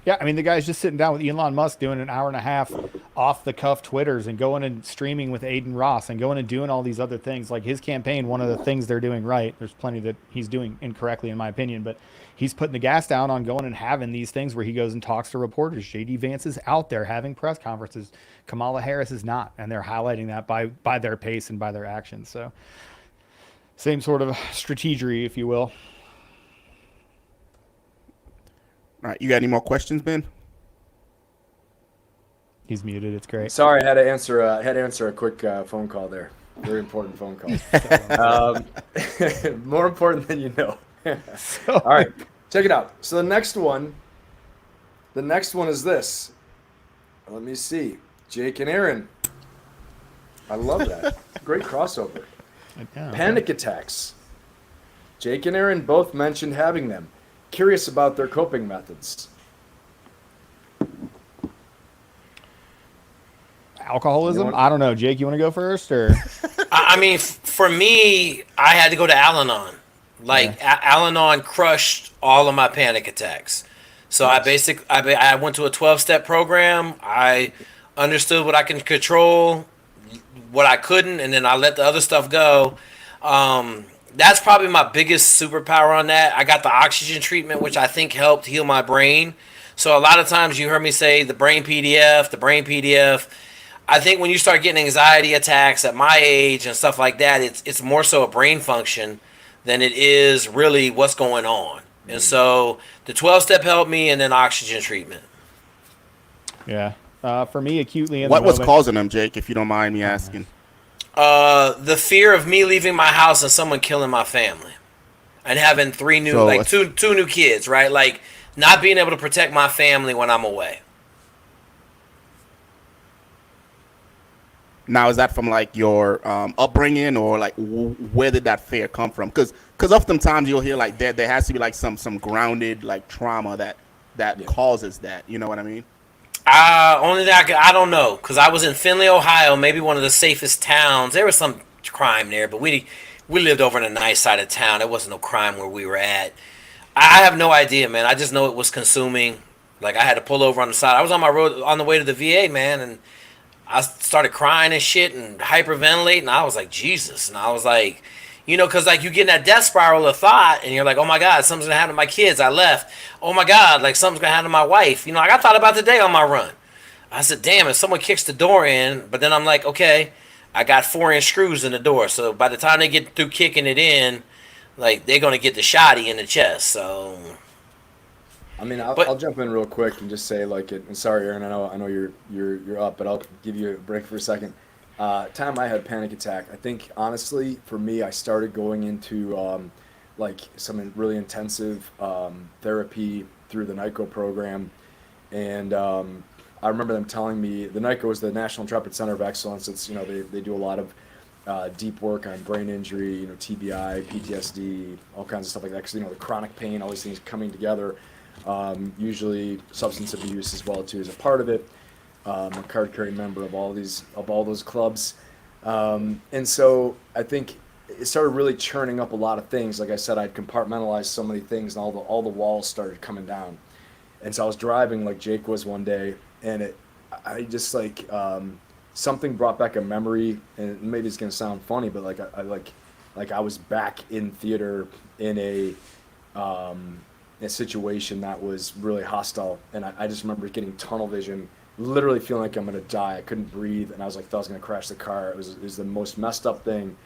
Yeah, I mean, the guy's just sitting down with Elon Musk doing an hour and a half off the cuff Twitters and going and streaming with Aiden Ross and going and doing all these other things. Like his campaign, one of the things they're doing right, there's plenty that he's doing incorrectly in my opinion, but he's putting the gas down on going and having these things where he goes and talks to reporters. JD Vance is out there having press conferences. Kamala Harris is not, and they're highlighting that by their pace and by their actions. So same sort of strategery, if you will. All right, you got any more questions, Ben? He's muted. It's great. sorry, I had to answer a quick phone call there. Very important phone call. More important than you know. All right, check it out. So the next one is this. Let me see. Jake and Aaron. I love that. Great crossover. Yeah. Panic attacks. Jake and Aaron both mentioned having them. Curious about their coping methods. Alcoholism? I don't know. Jake, you want to go first, or? I mean, for me, I had to go to Al-Anon. Like Al-Anon crushed all of my panic attacks. So I went to a 12-step program. I understood what I can control, what I couldn't, and then I let the other stuff go. That's probably my biggest superpower on that. I got the oxygen treatment, which I think helped heal my brain. So a lot of times you heard me say the brain PDF. I think when you start getting anxiety attacks at my age and stuff like that, it's more so a brain function than it is really what's going on. And so the 12-step helped me, and then oxygen treatment. Yeah. For me, acutely in What the was moment, causing them, Jake, if you don't mind me asking? The fear of me leaving my house and someone killing my family, and having two new kids, right? Like not being able to protect my family when I'm away. Now, is that from like your upbringing, or like where did that fear come from? Because oftentimes you'll hear like there has to be like some grounded like trauma that causes that. You know what I mean? Only that I don't know, because I was in Findlay, Ohio, maybe one of the safest towns. There was some crime there, but we lived over in a nice side of town. There wasn't no crime where we were at. I have no idea, man. I just know it was consuming. Like I had to pull over on the side. I was on my road on the way to the VA, man, and I started crying and shit and hyperventilating. I was like, Jesus. And I was like, because like you get in that death spiral of thought and you're like, oh my God, something's going to happen to my kids. I left. Oh my God, like something's going to happen to my wife. Like I thought about today on my run. I said, damn, if someone kicks the door in, but then I'm like, okay, I got 4-inch screws in the door. So by the time they get through kicking it in, like they're going to get the shotty in the chest. So I mean, I'll jump in real quick and just say like and sorry, Aaron, I know you're up, but I'll give you a break for a second. Time I had a panic attack, I think honestly for me, I started going into like some really intensive therapy through the NICO program, and I remember them telling me the NICO is the National Intrepid Center of Excellence. It's they do a lot of deep work on brain injury, TBI, PTSD, all kinds of stuff like that. Because the chronic pain, all these things coming together. Usually substance abuse as well too is a part of it. I'm a card carrying member of all those clubs, and so I think it started really churning up a lot of things. Like I said, I'd compartmentalized so many things, and all the walls started coming down. And so I was driving like Jake was one day, and I just like something brought back a memory, and maybe it's gonna sound funny, but like like I was back in theater in a situation that was really hostile, and I just remember getting tunnel vision, literally feeling like I'm gonna die. I couldn't breathe, and I was like, thought I was gonna crash the car. It was the most messed up thing.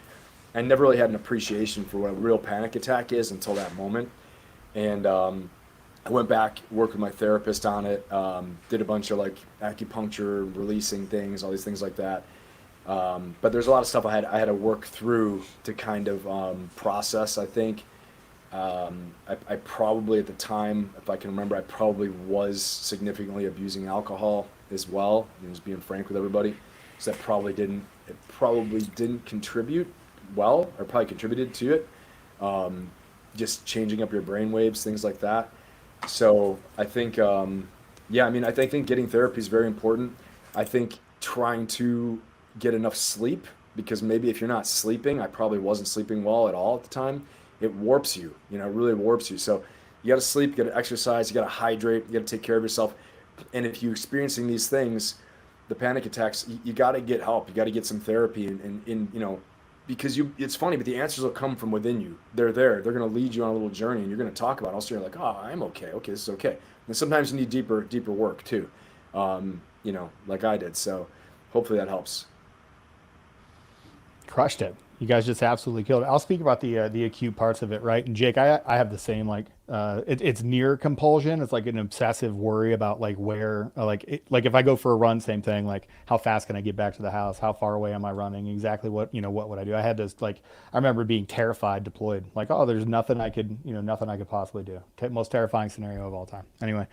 I never really had an appreciation for what a real panic attack is until that moment, and I went back, worked with my therapist on it, did a bunch of like acupuncture, releasing things, all these things like that. But there's a lot of stuff I had to work through to kind of process. I think I probably at the time, if I can remember, I probably was significantly abusing alcohol as well. Just being frank with everybody, so that probably didn't contribute well, or probably contributed to it. Just changing up your brain waves, things like that. So I think, yeah, I mean, I think getting therapy is very important. I think trying to get enough sleep, because maybe if you're not sleeping, I probably wasn't sleeping well at all at the time. It warps you, it really warps you. So you got to sleep, you got to exercise, you got to hydrate, you got to take care of yourself. And if you're experiencing these things, the panic attacks, you got to get help. You got to get some therapy, and because it's funny, but the answers will come from within you. They're there. They're going to lead you on a little journey, and you're going to talk about it. Also, you're like, oh, I'm okay. Okay, this is okay. And sometimes you need deeper work too, like I did. So hopefully that helps. Crushed it. You guys just absolutely killed it. I'll speak about the acute parts of it, right? And Jake, I have the same, like it's near compulsion. It's like an obsessive worry about like where like if I go for a run, same thing. Like how fast can I get back to the house? How far away am I running? Exactly what would I do? I had this like I remember being terrified deployed. Like, oh, there's nothing I could nothing I could possibly do. Most terrifying scenario of all time. Anyway,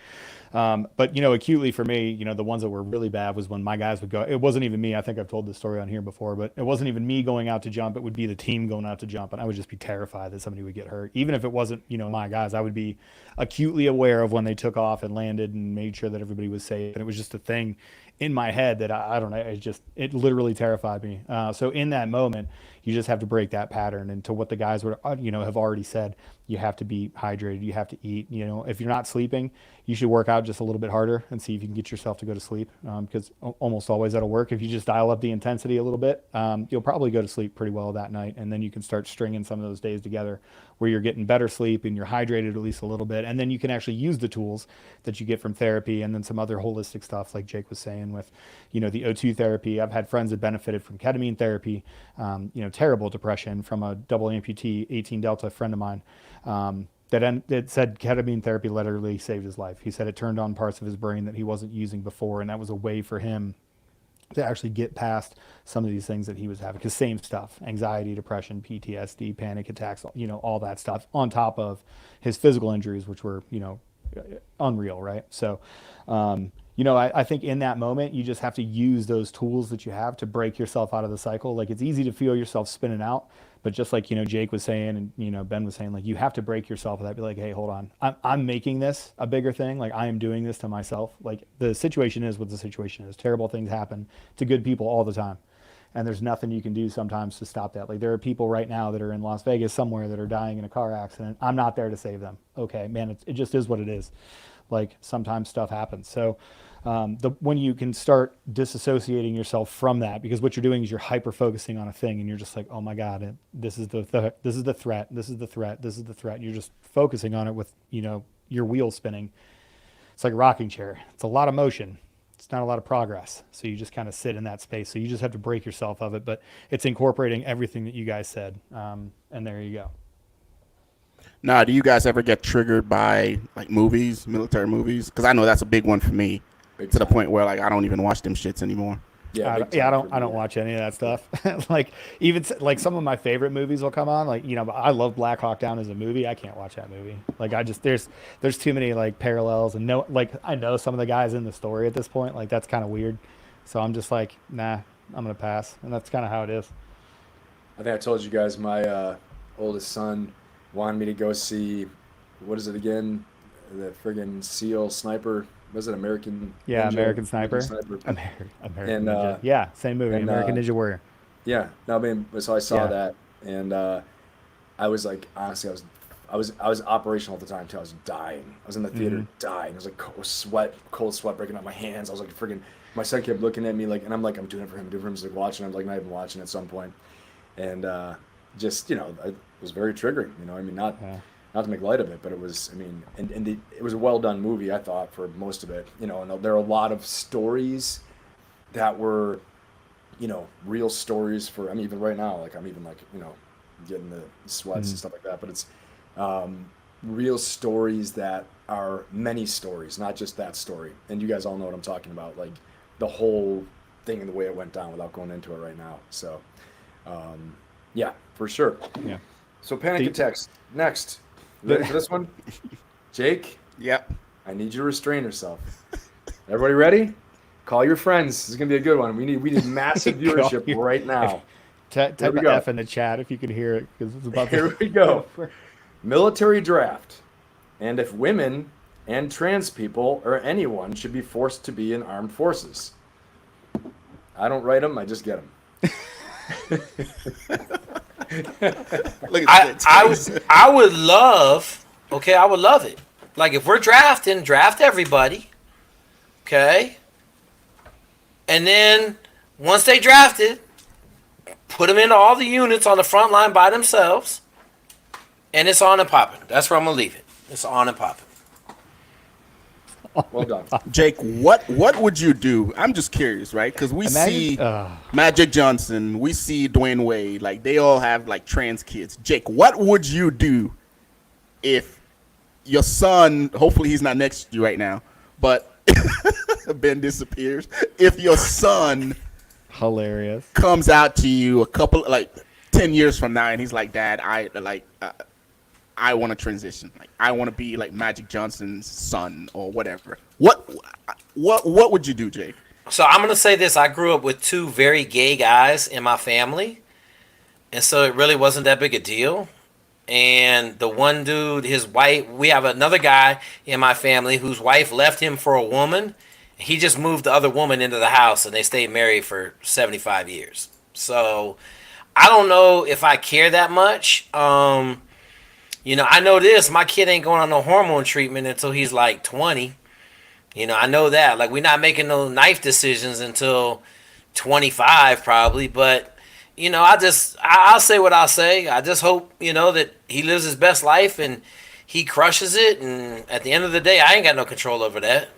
but acutely for me, the ones that were really bad was when my guys would go. It wasn't even me. I think I've told this story on here before, but it wasn't even me going out to jump. It would be the team going out to jump, and I would just be terrified that somebody would get hurt. Even if it wasn't, my guys, I would be acutely aware of when they took off and landed and made sure that everybody was safe. And it was just a thing in my head that I don't know. It literally terrified me. So in that moment, you just have to break that pattern. And to what the guys would, have already said, you have to be hydrated. You have to eat. If you're not sleeping, you should work out just a little bit harder and see if you can get yourself to go to sleep. Because almost always that'll work. If you just dial up the intensity a little bit, you'll probably go to sleep pretty well that night. And then you can start stringing some of those days together where you're getting better sleep and you're hydrated at least a little bit. And then you can actually use the tools that you get from therapy and then some other holistic stuff like Jake was saying with, the O2 therapy. I've had friends that benefited from ketamine therapy, terrible depression from a double amputee 18 Delta friend of mine. That said ketamine therapy literally saved his life. He said it turned on parts of his brain that he wasn't using before, and that was a way for him to actually get past some of these things that he was having. Because same stuff, anxiety, depression, PTSD, panic attacks, all that stuff on top of his physical injuries, which were, unreal, right? So, I think in that moment, you just have to use those tools that you have to break yourself out of the cycle. Like it's easy to feel yourself spinning out, but just like, Jake was saying, and, Ben was saying, like, you have to break yourself of that. Be like, hey, hold on. I'm making this a bigger thing. Like I am doing this to myself. Like the situation is what the situation is. Terrible things happen to good people all the time. And there's nothing you can do sometimes to stop that. Like there are people right now that are in Las Vegas somewhere that are dying in a car accident. I'm not there to save them. Okay, man, it just is what it is. Like sometimes stuff happens. So when you can start disassociating yourself from that, because what you're doing is you're hyper focusing on a thing and you're just like, oh my God, this is the threat. This is the threat. This is the threat. You're just focusing on it with, your wheel spinning. It's like a rocking chair. It's a lot of motion. It's not a lot of progress. So you just kind of sit in that space. So you just have to break yourself of it, but it's incorporating everything that you guys said. And there you go. Now, do you guys ever get triggered by like movies, military movies? Because I know that's a big one for me, to the point where like I don't even watch them shits anymore. I don't watch any of that stuff. Like even like some of my favorite movies will come on. Like I love Black Hawk Down as a movie. I can't watch that movie. Like there's too many like parallels and I know some of the guys in the story at this point. Like that's kind of weird. So I'm just like, nah, I'm gonna pass. And that's kind of how it is. I think I told you guys my oldest son wanted me to go see, what is it again? The friggin' SEAL sniper. Was it American? Yeah, Ninja? American Sniper. American Ninja. Yeah, same movie. American Ninja Warrior. Yeah, no, I mean, so I saw that, And I was like, honestly, I was operational at the time too. I was dying. I was in the theater dying. I was like cold sweat breaking out my hands. I was like freaking. My son kept looking at me like, and I'm like, I'm doing it for him. Doing it for him. He's like watching. I'm like not even watching at some point, and just it was very triggering. I mean, not to make light of it, but it was. I mean, it was a well done movie. I thought for most of it. And there are a lot of stories that were, real stories for. I mean, even right now, like I'm even like getting the sweats and stuff like that. But it's real stories that are many stories, not just that story. And you guys all know what I'm talking about, like the whole thing and the way it went down without going into it right now. So, yeah, for sure. Yeah. So panic attacks. Next. Ready for this one? Jake, Yep. I need you to restrain yourself. Everybody ready? Call your friends. This is going to be a good one. We need massive viewership right now. Type Here we an go. F in the chat if you could hear it, because it's about Here we go. Military draft. And if women and trans people or anyone should be forced to be in armed forces. I don't write them, I just get them. Look at I would love it. Like if we're drafting, draft everybody. Okay. And then once they drafted, put them into all the units on the front line by themselves. And it's on and popping. That's where I'm going to leave it. It's on and popping. Well done. Jake, what would you do? I'm just curious, right? Because we see Magic Johnson, we see Dwayne Wade, like they all have like trans kids. Jake, what would you do if your son, hopefully he's not next to you right now, but Ben disappears. If your son hilarious comes out to you a couple, like 10 years from now, and he's like, Dad, I want to transition. Like, I want to be like Magic Johnson's son or whatever. What would you do, Jake? So I'm going to say this. I grew up with two very gay guys in my family. And so it really wasn't that big a deal. And the one dude, his wife, we have another guy in my family whose wife left him for a woman. He just moved the other woman into the house and they stayed married for 75 years. So I don't know if I care that much. I know this. My kid ain't going on no hormone treatment until he's like 20. I know that. Like, we're not making no knife decisions until 25 probably. But, I'll say what I'll say. I just hope, that he lives his best life and he crushes it. And at the end of the day, I ain't got no control over that.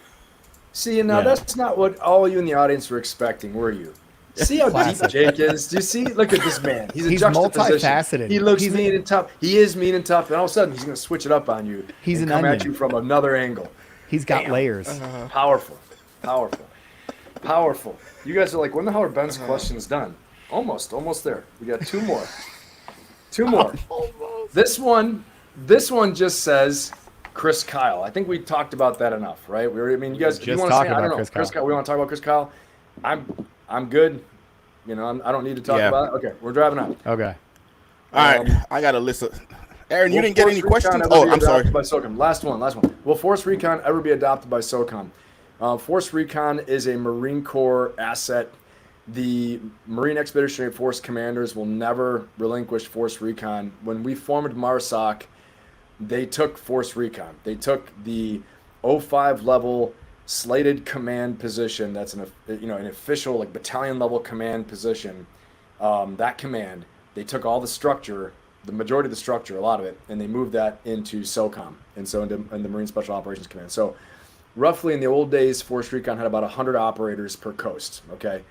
See, and now that's not what all you in the audience were expecting, were you? See how deep Jake is? Do you see? Look at this man. He's a juxtaposition. Multifaceted. He looks mean and tough. He is mean and tough, and all of a sudden he's going to switch it up on you. He's and an come onion. at you from another angle. He's got layers. Powerful. You guys are like, when the hell are Ben's questions done? Almost there. We got two more. This one just says Chris Kyle. I think we talked about that enough, right? You guys, if you want to say, I don't know, Chris Kyle. We want to talk about Chris Kyle. I'm good. I don't need to talk about it. Okay, we're driving out. Okay. All right, I got a list of. Aaron, you didn't get any questions? Oh, I'm sorry. By SOCOM. Last one. Will Force Recon ever be adopted by SOCOM? Force Recon is a Marine Corps asset. The Marine Expeditionary Force commanders will never relinquish Force Recon. When we formed MARSOC, they took Force Recon. They took the 05 level slated command position. That's an official like battalion level command position. That command, they took all the structure, the majority of the structure, a lot of it, and they moved that into SOCOM, and so in the Marine Special Operations Command. So roughly in the old days, Force Recon had about 100 operators per coast. Okay,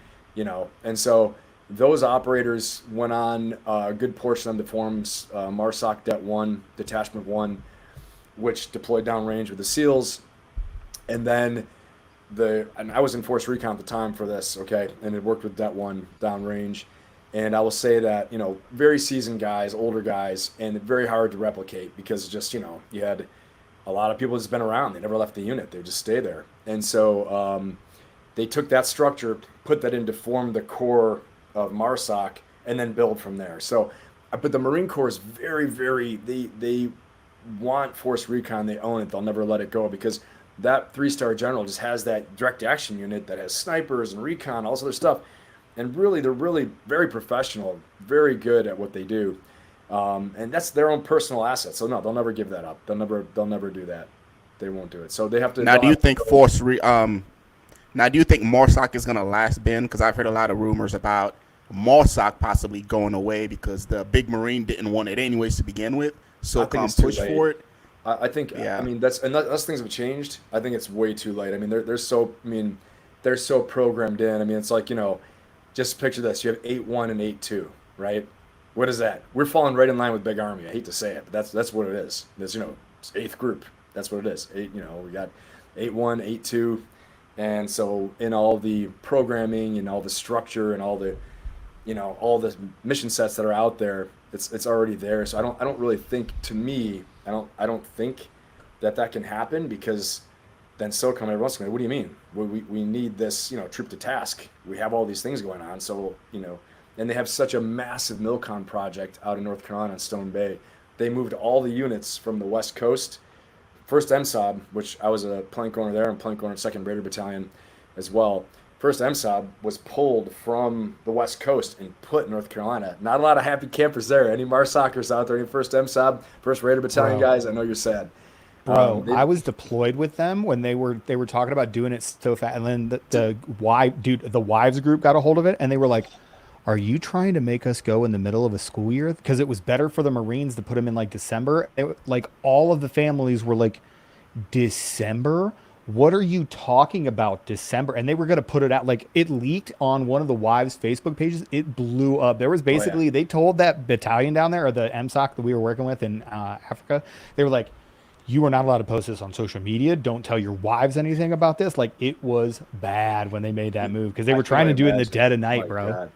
and so those operators went on a good portion of them to form MARSOC Det 1, Detachment 1, which deployed downrange with the SEALs. And then and I was in Force Recon at the time for this, okay, and it worked with Det 1 downrange. And I will say that, very seasoned guys, older guys, and very hard to replicate because just, you had a lot of people that's been around. They never left the unit. They just stay there. And so they took that structure, put that in to form the core of MARSOC, and then build from there. So, but the Marine Corps is very, very, they want Force Recon. They own it. They'll never let it go because that 3-star general just has that direct action unit that has snipers and recon, all this other stuff. and really they're really very professional, very good at what they do, and that's their own personal asset. So no, they'll never give that up. They'll never do that. They won't do it. So they have to. Now, do you think Now, do you think Marsoc is gonna last, Ben? Because I've heard a lot of rumors about Marsoc possibly going away because the Big Marine didn't want it anyways to begin with. So I think come it's too push late. for it. I think. Yeah. I mean, that's things have changed. I think it's way too late. I mean, they're so. I mean, they're so programmed in. I mean, it's like, just picture this. You have 8-1 and 8-2, right? What is that? We're falling right in line with Big Army. I hate to say it, but that's what it is. It's it's 8th group. That's what it is. We got 8-1, 8-2, and so in all the programming and all the structure and all the mission sets that are out there, it's already there. So I don't really think, to me, I don't think that can happen, because then SOCOM, everyone's going, what do you mean? We need this, troop to task. We have all these things going on. So, and they have such a massive MILCON project out in North Carolina in Stone Bay. They moved all the units from the West Coast. First MSOB, which I was a plank owner there and plank owner in 2nd Raider Battalion as well. First MSOB was pulled from the West Coast and put in North Carolina. Not a lot of happy campers there. Any Marsockers out there, any First MSOB, 1st Raider Battalion guys, I know you're sad. Bro, I was deployed with them when they were talking about doing it so fast, and then the wives group got a hold of it, and they were like, "Are you trying to make us go in the middle of a school year? Because it was better for the Marines to put them in like December." All of the families were like, "December? What are you talking about, December?" And they were gonna put it out. Like, it leaked on one of the wives' Facebook pages. It blew up. There was basically they told that battalion down there, or the MSOC that we were working with in Africa, they were like, "You are not allowed to post this on social media. Don't tell your wives anything about this." Like, it was bad when they made that move, because they were trying to do it in the dead of night, bro. God.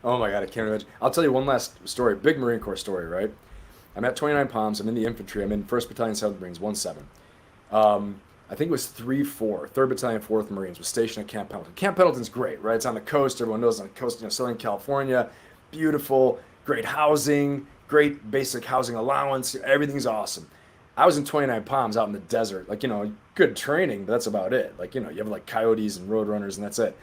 Oh my God, I can't imagine. I'll tell you one last story. Big Marine Corps story, right? I'm at 29 Palms. I'm in the infantry. I'm in 1st Battalion, 7th Marines, 1-7. I think it was 3-4. 3rd Battalion, 4th Marines was stationed at Camp Pendleton. Camp Pendleton's great, right? It's on the coast. Everyone knows, on the coast, Southern California. Beautiful, great housing, great basic housing allowance. Everything's awesome. I was in 29 Palms out in the desert. Like, good training, but that's about it. Like, you have like coyotes and roadrunners, and that's it.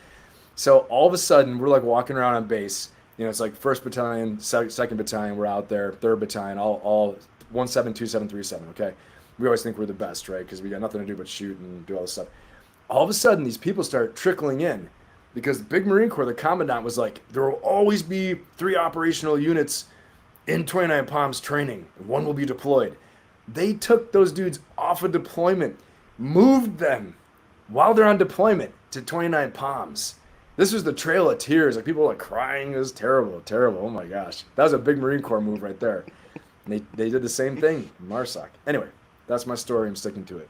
So all of a sudden, we're like walking around on base. It's like 1st Battalion, 2nd Battalion, we're out there, 3rd Battalion, all 1-7, 2-7, 3-7, okay? We always think we're the best, right? Because we got nothing to do but shoot and do all this stuff. All of a sudden, these people start trickling in, because the Big Marine Corps, the commandant, was like, there will always be 3 operational units in 29 Palms training, and 1 will be deployed. They took those dudes off of deployment, moved them while they're on deployment to 29 Palms. This was the Trail of Tears. Like, people were like crying. It was terrible, terrible. Oh my gosh. That was a Big Marine Corps move right there. And they did the same thing in MARSOC. Anyway, that's my story. I'm sticking to it.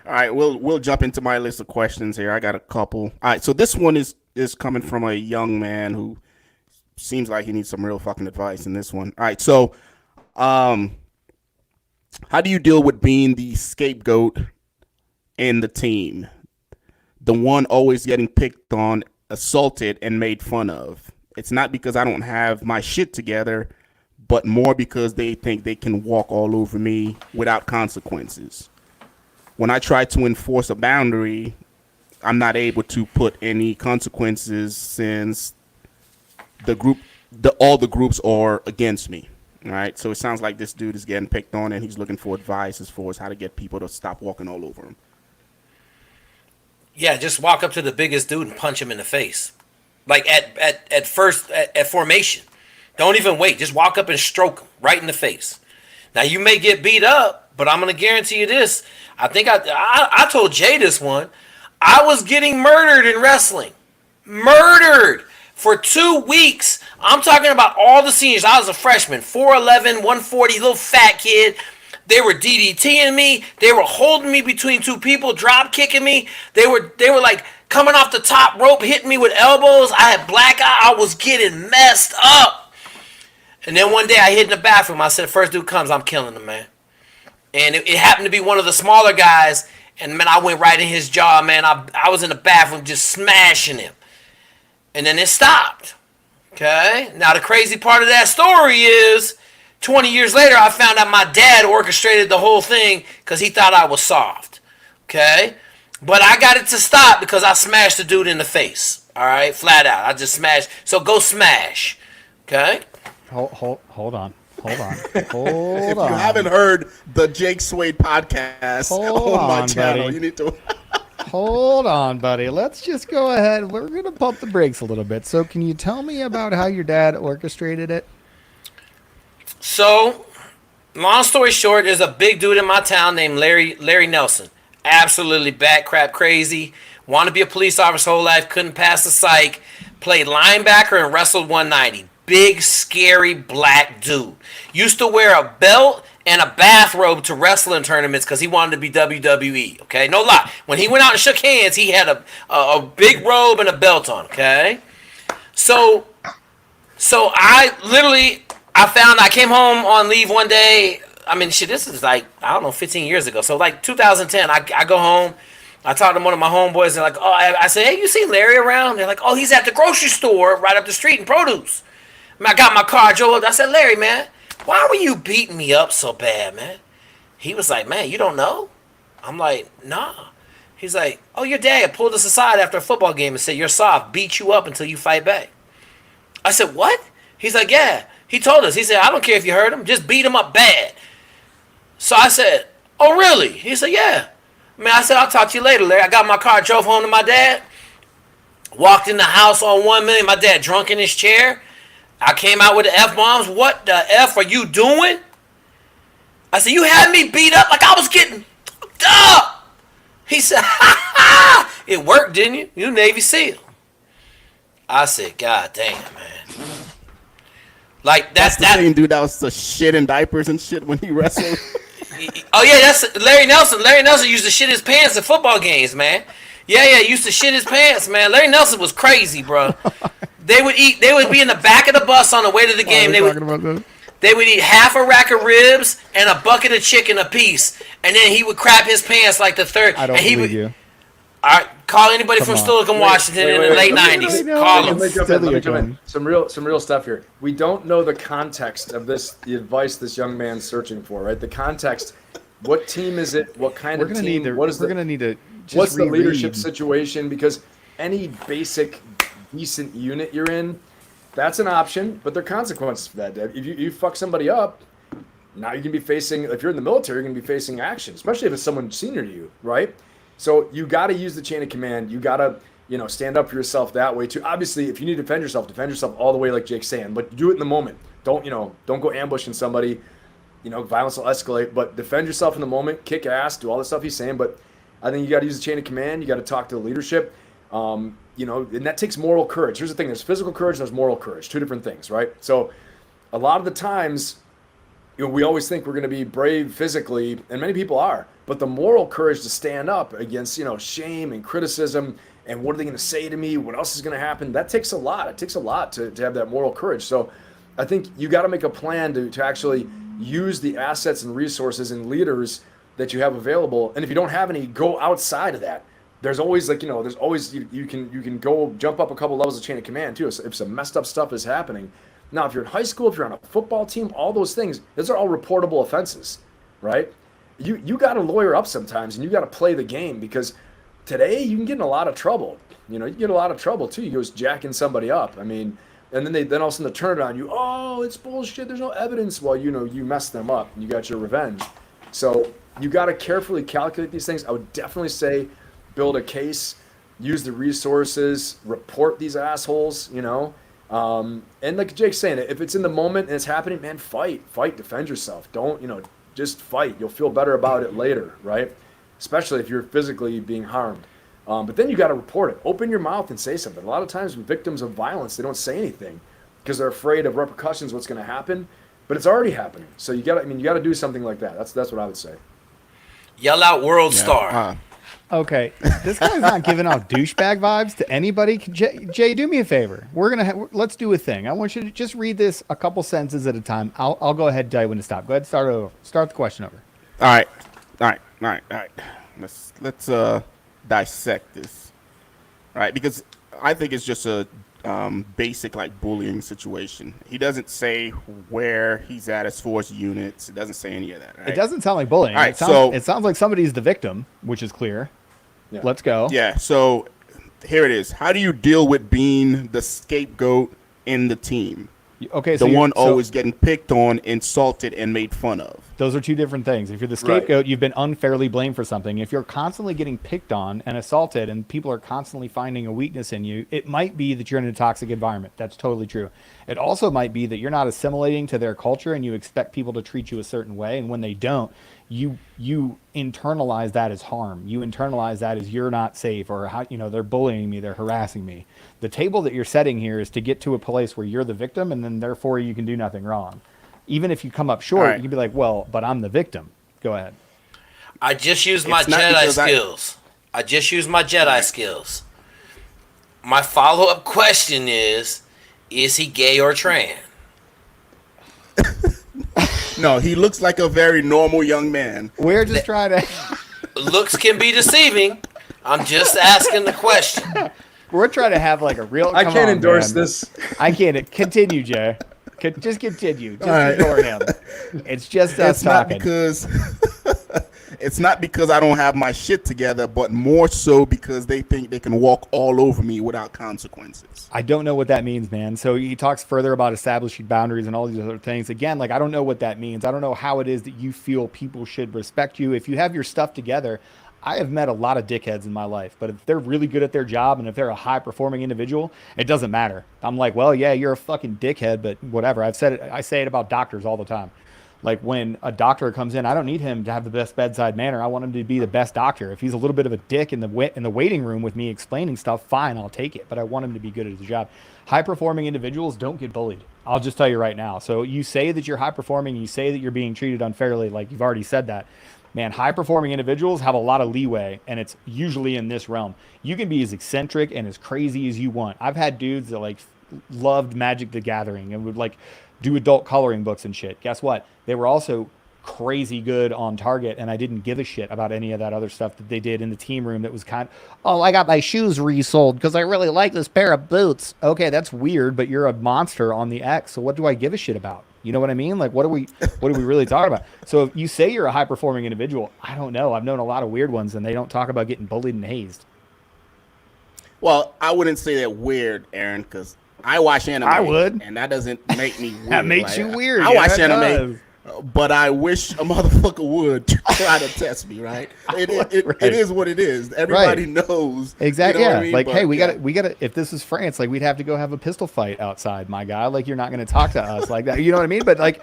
All right, we'll jump into my list of questions here. I got a couple. All right, so this one is coming from a young man who seems like he needs some real fucking advice in this one. All right, so how do you deal with being the scapegoat in the team? The one always getting picked on, assaulted, and made fun of. It's not because I don't have my shit together, but more because they think they can walk all over me without consequences. When I try to enforce a boundary, I'm not able to put any consequences, since all the groups are against me. All right, so it sounds like this dude is getting picked on, and he's looking for advice as far as how to get people to stop walking all over him. Yeah, just walk up to the biggest dude and punch him in the face. Like at formation. Don't even wait. Just walk up and stroke him right in the face. Now, you may get beat up, but I'm going to guarantee you this. I think I told Jay this one. I was getting murdered in wrestling. Murdered for 2 weeks. I'm talking about all the seniors. I was a freshman, 4'11", 140, little fat kid. They were DDTing me. They were holding me between 2 people, drop kicking me. They were like coming off the top rope, hitting me with elbows. I had black eye. I was getting messed up. And then one day I hid in the bathroom. I said, first dude comes, I'm killing him, man. And it happened to be one of the smaller guys. And, man, I went right in his jaw, man. I was in the bathroom just smashing him. And then it stopped. Okay? Now, the crazy part of that story is 20 years later, I found out my dad orchestrated the whole thing because he thought I was soft. Okay? But I got it to stop because I smashed the dude in the face. All right, flat out. I just smashed. So go smash. Okay. Hold on. Hold on. If Hold you on. haven't heard the Jake Swade podcast Hold on my on, channel, buddy. you need to. Hold on, buddy. Let's just go ahead. We're going to pump the brakes a little bit. So, can you tell me about how your dad orchestrated it? So, long story short, there's a big dude in my town named Larry Nelson. Absolutely bat crap crazy. Wanted to be a police officer whole life. Couldn't pass the psych. Played linebacker and wrestled 190. Big, scary black dude. Used to wear a belt and a bathrobe to wrestling tournaments because he wanted to be WWE. Okay, no lie. When he went out and shook hands, he had a big robe and a belt on. Okay, so I came home on leave one day. I mean, shit, this is like, I don't know, 15 years ago. So like 2010, I go home. I talked to one of my homeboys. They're like, oh, I said, hey, you see Larry around? They're like, oh, he's at the grocery store right up the street in produce. I got my car, Joe. I said, Larry, man, why were you beating me up so bad, man? He was like, man, you don't know? I'm like, nah. He's like, oh, your dad pulled us aside after a football game and said, you're soft, beat you up until you fight back. I said, what? He's like, yeah. He told us. He said, I don't care if you hurt him. Just beat him up bad. So I said, oh, really? He said, yeah. I said, I'll talk to you later, Larry. I got my car, drove home to my dad. Walked in the house on 1 million. My dad drunk in his chair. I came out with the F-bombs. What the F are you doing? I said, you had me beat up like I was getting fucked up. He said, ha ha. It worked, didn't you? You Navy SEAL. I said, God damn, man. Like, That's the same dude that was the shit in diapers and shit when he wrestled. Oh, yeah, that's Larry Nelson. Larry Nelson used to shit his pants at football games, man. Yeah, he used to shit his pants, man. Larry Nelson was crazy, bro. They would be in the back of the bus on the way to the game. They would eat half a rack of ribs and a bucket of chicken apiece. And then he would crap his pants like the third. I don't and he believe would, you. All right, call anybody from on. Stilichon, Washington in the late 90s. Call Let them. me jump in, let me jump in. Stilichon. Some real stuff here. We don't know the context of the advice this young man's searching for, right? The context. What team is it? What kind of team? We're gonna need to. Just What's the reread. leadership situation? Because any basic, decent unit you're in, that's an option, but there are consequences for that. If you fuck somebody up, now you can be facing. If you're in the military, you're going to be facing action, especially if it's someone senior to you, right? So you got to use the chain of command. You got to, stand up for yourself that way too. Obviously, if you need to defend yourself all the way, like Jake's saying. But do it in the moment. Don't go ambushing somebody. Violence will escalate. But defend yourself in the moment. Kick ass. Do all the stuff he's saying. But I think you got to use the chain of command. You got to talk to the leadership. And that takes moral courage. Here's the thing: there's physical courage, and there's moral courage. Two different things, right? So, a lot of the times, we always think we're going to be brave physically, and many people are. But the moral courage to stand up against, shame and criticism, and what are they going to say to me? What else is going to happen? That takes a lot. It takes a lot to have that moral courage. So, I think you got to make a plan to actually use the assets and resources and leaders that you have available. And if you don't have any, go outside of that. There's always you can go jump up a couple levels of chain of command too. So if some messed up stuff is happening. Now, if you're in high school, if you're on a football team, all those things, those are all reportable offenses, right? You got to lawyer up sometimes, and you got to play the game, because today you can get in a lot of trouble. You get a lot of trouble too. You go jacking somebody up. And then all of a sudden they turn it on you. Oh, it's bullshit. There's no evidence. Well, you messed them up and you got your revenge. So you got to carefully calculate these things. I would definitely say build a case, use the resources, report these assholes, and like Jake's saying, if it's in the moment and it's happening, man, fight, defend yourself. Don't, just fight. You'll feel better about it later, right? Especially if you're physically being harmed. But then you got to report it. Open your mouth and say something. A lot of times victims of violence, they don't say anything because they're afraid of repercussions, what's going to happen, but it's already happening. So you got to do something like that. That's what I would say. Yell out World Star. Okay, this guy's not giving off douchebag vibes to anybody. Jay, do me a favor. Let's do a thing. I want you to just read this a couple sentences at a time. I'll go ahead and tell you when to stop. Go ahead, start over. Start the question over. All right. Let's dissect this. All right, because I think it's just a basic bullying situation. He doesn't say where he's at as far as units. It doesn't say any of that. Right? It doesn't sound like bullying. All right, it sounds like somebody's the victim, which is clear. Yeah. Let's go. Yeah, so here it is. How do you deal with being the scapegoat in the team? Okay, The so one always getting picked on, insulted, and made fun of. those are two different things. If you're the Right. scapegoat, you've been unfairly blamed for something. If you're constantly getting picked on and assaulted and people are constantly finding a weakness in you, it might be that you're in a toxic environment. That's totally true. It also might be that you're not assimilating to their culture and you expect people to treat you a certain way, and when they don't, you internalize that as harm. You internalize that as you're not safe, or how, they're bullying me, they're harassing me. The table that you're setting here is to get to a place where you're the victim, and then therefore you can do nothing wrong. Even if you come up short, All right. you can be like, well, but I'm the victim. Go ahead. I just used my It's not Jedi because skills. I just used my Jedi skills. My follow-up question is he gay or trans? No, he looks like a very normal young man. We're just trying to Looks can be deceiving. I'm just asking the question. we're trying to have like a real I come can't on, endorse man. this. I can't continue, Jay. Just continue. Just right. ignore him. It's just us It's not talking. because it's not because I don't have my shit together, but more so because they think they can walk all over me without consequences. I don't know what that means, man. So he talks further about establishing boundaries and all these other things. Again, like, I don't know what that means. I don't know how it is that you feel people should respect you. If you have your stuff together, I have met a lot of dickheads in my life, but if they're really good at their job and if they're a high performing individual, it doesn't matter. I'm like, well, yeah, you're a fucking dickhead, but whatever. I say it about doctors all the time. Like, when a doctor comes in, I don't need him to have the best bedside manner. I want him to be the best doctor. If he's a little bit of a dick in the waiting room with me explaining stuff, fine, I'll take it. But I want him to be good at his job. High-performing individuals don't get bullied. I'll just tell you right now. So you say that you're high-performing, you say that you're being treated unfairly, like you've already said that. Man, high-performing individuals have a lot of leeway, and it's usually in this realm. You can be as eccentric and as crazy as you want. I've had dudes that, like, loved Magic the Gathering and would, like, do adult coloring books and shit. Guess what? They were also crazy good on target, and I didn't give a shit about any of that other stuff that they did in the team room that was oh, I got my shoes resold because I really like this pair of boots. Okay, that's weird, but you're a monster on the X, so what do I give a shit about? You know what I mean? Like, what are we really talking about? So if you say you're a high-performing individual, I don't know. I've known a lot of weird ones, and they don't talk about getting bullied and hazed. Well, I wouldn't say that weird, Aaron, because I watch anime. I would. And that doesn't make me weird. That makes Like, you weird. I Yeah, watch that anime, but I wish a motherfucker would try to test me, right? It is what it is. Everybody knows. Exactly. You know Yeah. what I mean? Like, But, hey, we yeah. gotta. If this is France, like, we'd have to go have a pistol fight outside, my guy. Like, you're not gonna talk to us like that. You know what I mean? But like,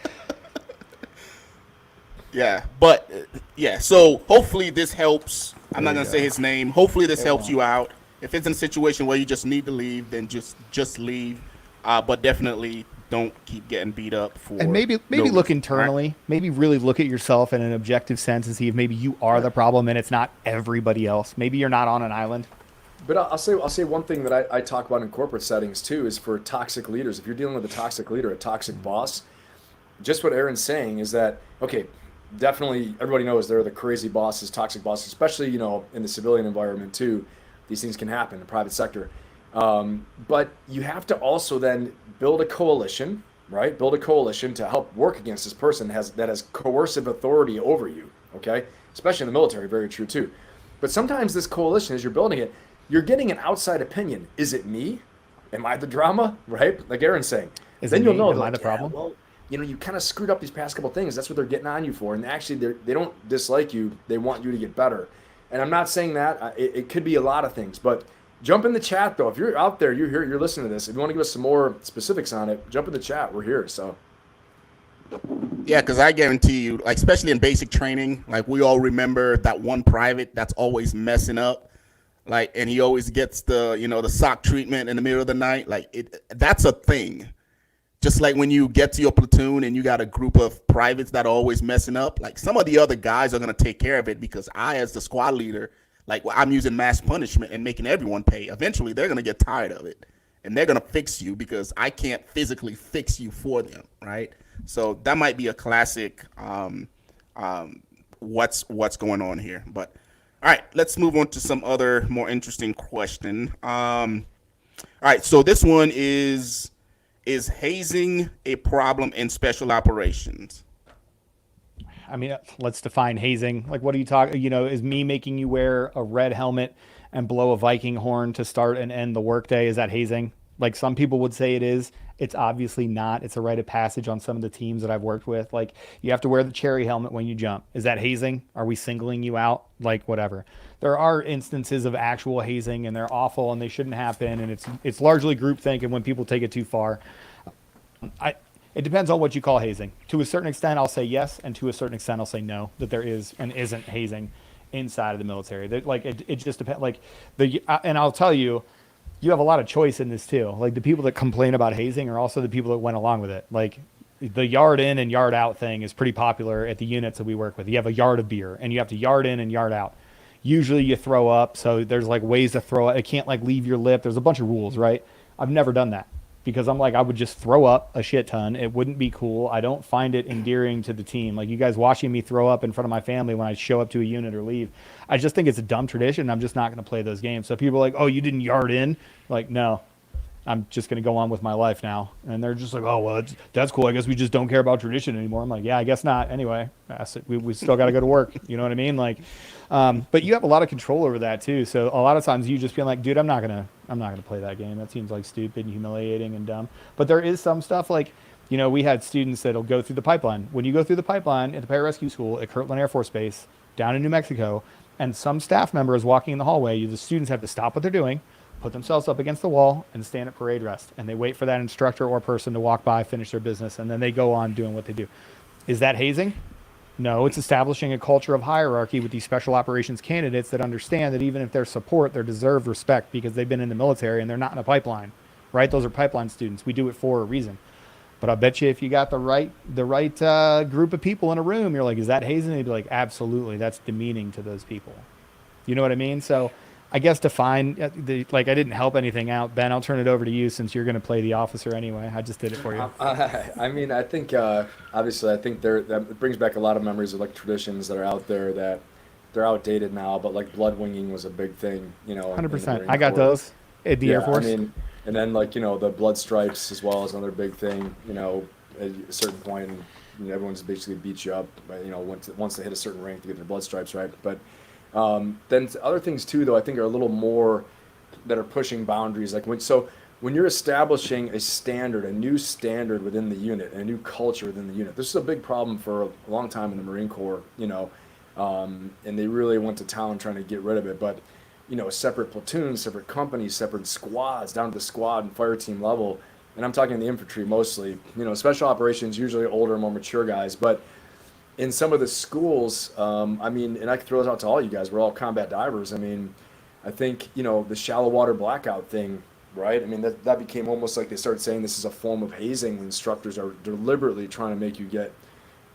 Yeah, but yeah. So hopefully this helps. I'm not gonna say his name. Hopefully this helps you out. If it's in a situation where you just need to leave, then just leave. But definitely don't keep getting beat up for. and maybe no look reason, internally. right? Maybe really look at yourself in an objective sense and see if maybe you are the problem and it's not everybody else. Maybe you're not on an island. But I'll say one thing that I talk about in corporate settings too is for toxic leaders. If you're dealing with a toxic leader, a toxic boss, just what Aaron's saying is that, okay, definitely everybody knows there are the crazy bosses, toxic bosses, especially, in the civilian environment too. These things can happen in the private sector. But you have to also then build a coalition, right? Build a coalition to help work against this person that has coercive authority over you, okay? Especially in the military, very true too. But sometimes this coalition, as you're building it, you're getting an outside opinion. Is it me? Am I the drama? Right? Like Aaron's saying. Is Then it you'll me? know. Am I like, the problem? Well, you kind of screwed up these past couple things. That's what they're getting on you for. And actually, they don't dislike you. They want you to get better. And I'm not saying that. It could be a lot of things. But jump in the chat, though. If you're out there, you're listening to this. If you want to give us some more specifics on it, jump in the chat. We're here. So. Yeah, because I guarantee you, like especially in basic training, like we all remember that one private that's always messing up. Like, and he always gets the sock treatment in the middle of the night. Like, that's a thing. Just like when you get to your platoon and you got a group of privates that are always messing up, like some of the other guys are going to take care of it because I, as the squad leader, like I'm using mass punishment and making everyone pay. Eventually, they're going to get tired of it and they're going to fix you because I can't physically fix you for them, right? So that might be a classic what's going on here. But all right, let's move on to some other more interesting question. All right, so this one is hazing a problem in special operations? I mean, let's define hazing. Like, what are you talking? Is me making you wear a red helmet and blow a Viking horn to start and end the workday? Is that hazing? Like some people would say it is. It's obviously not. It's a rite of passage on some of the teams that I've worked with. Like you have to wear the cherry helmet when you jump. Is that hazing? Are we singling you out? Like whatever. There are instances of actual hazing and they're awful and they shouldn't happen. And it's largely groupthink and when people take it too far. It depends on what you call hazing. To a certain extent, I'll say yes, and to a certain extent, I'll say no. That there is and isn't hazing inside of the military. It just depends. And I'll tell you, you have a lot of choice in this too. Like the people that complain about hazing are also the people that went along with it. Like the yard in and yard out thing is pretty popular at the units that we work with. You have a yard of beer, and you have to yard in and yard out. Usually, you throw up, so there's like ways to throw it. It can't like leave your lip. There's a bunch of rules, right? I've never done that. Because I'm like, I would just throw up a shit ton. It wouldn't be cool. I don't find it endearing to the team. Like you guys watching me throw up in front of my family when I show up to a unit or leave. I just think it's a dumb tradition. I'm just not going to play those games. So people are like, oh, you didn't yard in? Like, no, I'm just going to go on with my life now. And they're just like, oh, well, that's cool. I guess we just don't care about tradition anymore. I'm like, yeah, I guess not. Anyway, we still got to go to work. You know what I mean? Like, but you have a lot of control over that too. So a lot of times you just feel like, dude, I'm not gonna play that game. That seems like stupid and humiliating and dumb. But there is some stuff like, we had students that'll go through the pipeline. When you go through the pipeline at the Pararescue School at Kirtland Air Force Base down in New Mexico, and some staff member is walking in the hallway, the students have to stop what they're doing, put themselves up against the wall, and stand at parade rest. And they wait for that instructor or person to walk by, finish their business, and then they go on doing what they do. Is that hazing? No, it's establishing a culture of hierarchy with these special operations candidates that understand that even if they're support, they're deserved respect because they've been in the military and they're not in a pipeline, right? Those are pipeline students. We do it for a reason. But I bet you if you got the right group of people in a room, you're like, is that hazing? They'd be like, absolutely. That's demeaning to those people. You know what I mean? So I guess define I didn't help anything out. Ben, I'll turn it over to you since you're going to play the officer anyway. I just did it for you. I mean, I think obviously, I think that brings back a lot of memories of like traditions that are out there that they're outdated now. But like blood winging was a big thing, 100%. I got those at the Air Force. I mean, and then like the blood stripes as well as another big thing. At a certain point, and everyone just basically beats you up. Once they hit a certain rank to get their blood stripes, right? But then other things too, though, I think are a little more that are pushing boundaries. Like when you're establishing a standard, a new standard within the unit, and a new culture within the unit, this is a big problem for a long time in the Marine Corps, and they really went to town trying to get rid of it. But separate platoons, separate companies, separate squads, down to the squad and fire team level, and I'm talking the infantry mostly. Special operations usually older, more mature guys, but in some of the schools, and I can throw this out to all you guys, we're all combat divers. I think, the shallow water blackout thing, right? That became almost like they started saying this is a form of hazing. Instructors are deliberately trying to make you get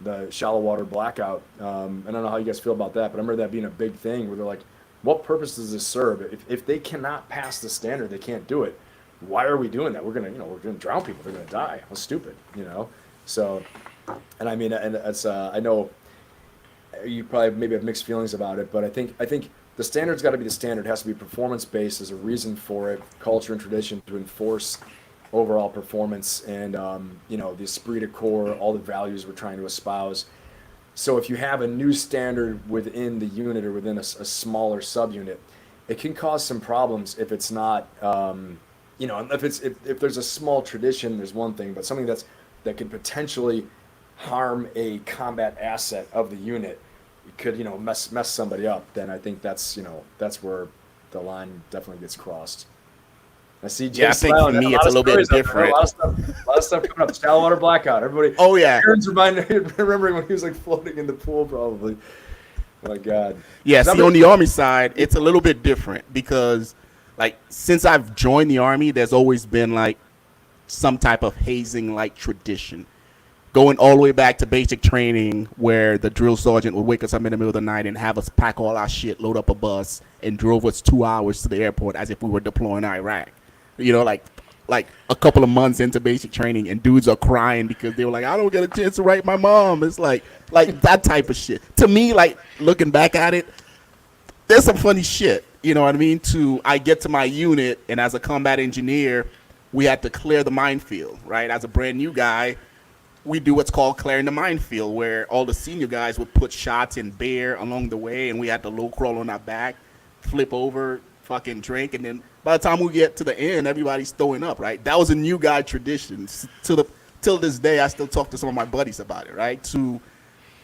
the shallow water blackout. I don't know how you guys feel about that, but I remember that being a big thing where they're like, what purpose does this serve? If they cannot pass the standard, they can't do it. Why are we doing that? We're gonna drown people. They're gonna die. How stupid, So. And and it's I know you probably maybe have mixed feelings about it, but I think the standard's got to be the standard. It has to be performance based. There's a reason for it, culture and tradition to enforce overall performance, and the esprit de corps, all the values we're trying to espouse. So if you have a new standard within the unit or within a smaller subunit, it can cause some problems if it's not if there's a small tradition, there's one thing, but something that could potentially harm a combat asset of the unit, it could mess somebody up, then I think that's where the line definitely gets crossed. I see Jay I think for me it's a little bit different. A lot of stuff coming up. Shallow water blackout. Everybody. Oh yeah. Aaron's remembering when he was like floating in the pool, probably. Oh my God. Yeah. See, on the Army side, it's a little bit different because, like, since I've joined the Army, there's always been like some type of hazing like tradition. Going all the way back to basic training where the drill sergeant would wake us up in the middle of the night and have us pack all our shit, load up a bus, and drove us 2 hours to the airport as if we were deploying Iraq. Like a couple of months into basic training, and dudes are crying because they were like, I don't get a chance to write my mom. It's like that type of shit. To me, like, looking back at it, there's some funny shit. You know what I mean? I get to my unit, and as a combat engineer, we had to clear the minefield, right? As a brand new guy, we do what's called clearing the minefield, where all the senior guys would put shots in beer along the way, and we had to low crawl on our back, flip over, fucking drink, and then by the time we get to the end, everybody's throwing up, right? That was a new guy tradition. Till this day, I still talk to some of my buddies about it, right? So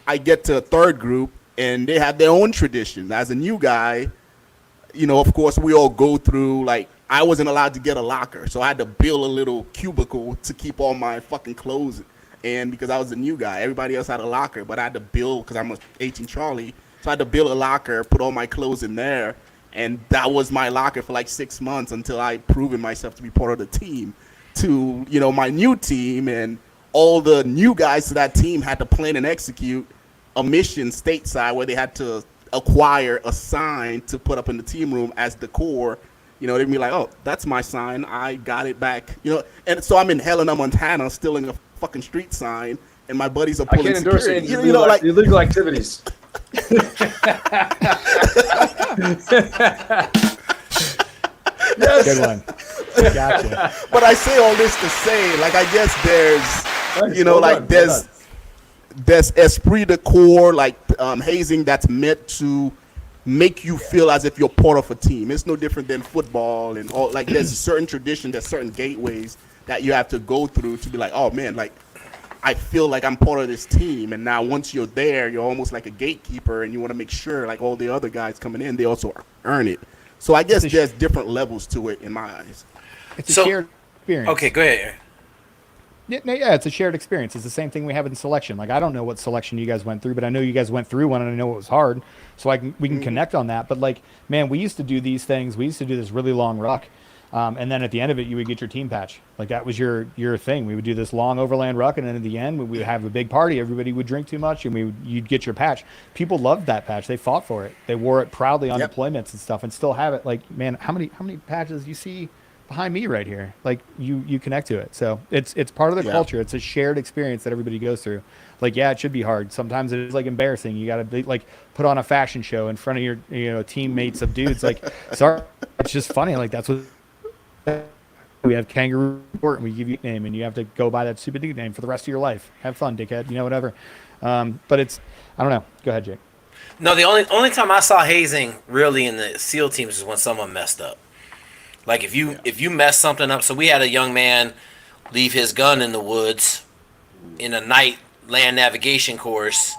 I get to a third group, and they have their own tradition. As a new guy, of course, we all go through, like, I wasn't allowed to get a locker, so I had to build a little cubicle to keep all my fucking clothes. And because I was a new guy, everybody else had a locker, but I had to build, because I'm a 18 Charlie, so I had to build a locker, put all my clothes in there, and that was my locker for like 6 months until I proven myself to be part of the team. To, my new team, and all the new guys to that team had to plan and execute a mission stateside where they had to acquire a sign to put up in the team room as decor. They'd be like, oh, that's my sign. I got it back. And so I'm in Helena, Montana, stealing a fucking street sign, and my buddies are I pulling can't endorse security. any illegal activities. Good one. Gotcha. But I say all this to say, like, I guess there's, there's esprit de corps, like hazing that's meant to make you feel as if you're part of a team. It's no different than football and all. Like, there's a certain tradition, there's certain gateways that you have to go through to be like, oh man, like, I feel like I'm part of this team. And now once you're there, you're almost like a gatekeeper, and you want to make ssure, like, all the other guys coming in, they also earn it. So I guess there's different levels to it in my eyes. It's a shared experience. Okay, go ahead. Yeah, it's a shared experience. It's the same thing we have in selection. Like, I don't know what selection you guys went through, but I know you guys went through one, and I know it was hard. So we can connect on that. But, like, man, we used to do these things. We used to do this really long ruck. And then at the end of it, you would get your team patch. Like, that was your thing. We would do this long overland ruck, and then at the end, we would have a big party. Everybody would drink too much, and you'd get your patch. People loved that patch. They fought for it. They wore it proudly on deployments and stuff, and still have it. Like, man, how many patches you see behind me right here? Like, you connect to it. So it's part of the culture. It's a shared experience that everybody goes through. Like, yeah, it should be hard. Sometimes it is, like, embarrassing. You got to, like, put on a fashion show in front of your teammates of dudes. Like, sorry, it's just funny. Like, that's what we have Kangaroo Court, and we give you a name, and you have to go by that stupid nickname for the rest of your life. Have fun, dickhead. Whatever. But it's, I don't know. Go ahead, Jake. No, the only time I saw hazing really in the SEAL teams is when someone messed up. Like, if you mess something up. So we had a young man leave his gun in the woods in a night land navigation course,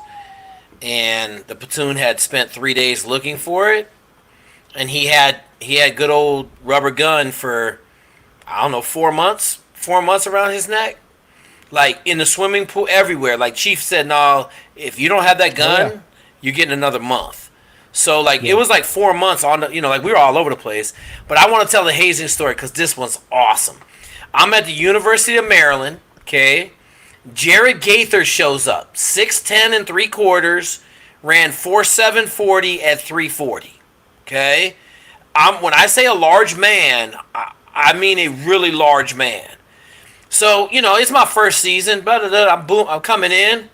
and the platoon had spent 3 days looking for it, and he had good old rubber gun for, I don't know, 4 months around his neck, like in the swimming pool, everywhere. Like, Chief said, no, if you don't have that gun, you're getting another month. So, like, it was like 4 months on the, like, we were all over the place. But I want to tell the hazing story because this one's awesome. I'm at the University of Maryland, okay? Jared Gaither shows up, 6'10" and 3/4, ran 4.740 at 340, okay? When I say a large man, I mean a really large man. So, it's my first season, I'm coming in,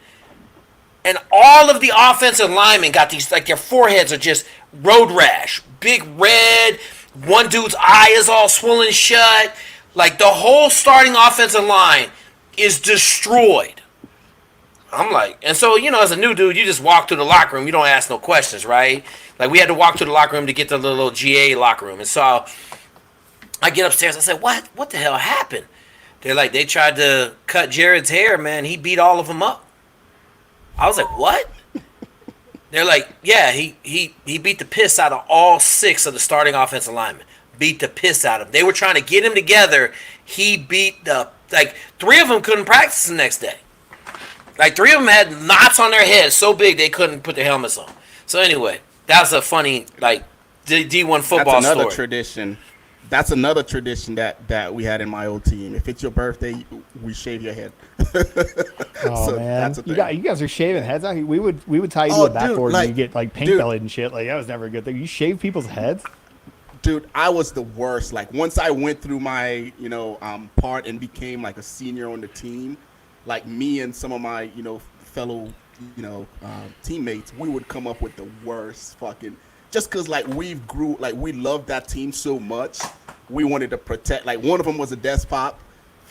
and all of the offensive linemen got these, like, their foreheads are just road rash, big red, one dude's eye is all swollen shut, like, the whole starting offensive line is destroyed. I'm like, and so, as a new dude, you just walk through the locker room, you don't ask no questions, right? Like, we had to walk through the locker room to get to the little GA locker room, and so I get upstairs, I said, what the hell happened? They're like, they tried to cut Jared's hair, man, he beat all of them up. I was like, what? They're like, yeah, he beat the piss out of all 6 of the starting offensive linemen. Beat the piss out of them. They were trying to get him together. He beat 3 of them couldn't practice the next day. Like, 3 of them had knots on their heads so big they couldn't put their helmets on. So anyway, that's a funny, like, D1 football That's another story. tradition. That's another tradition that we had in my old team. If it's your birthday, we shave your head. Oh, So man, that's a you thing. guys are shaving heads. We would tie you to Oh, a backboard dude, and you get, like, paint dude. bellied and shit. Like, that was never a good thing. You shave people's heads. Dude, I was the worst. Like, once I went through my, part and became like a senior on the team, like, me and some of my, fellow, teammates, we would come up with the worst fucking, just because, like, we loved that team so much, we wanted to protect, like, one of them was a desk pop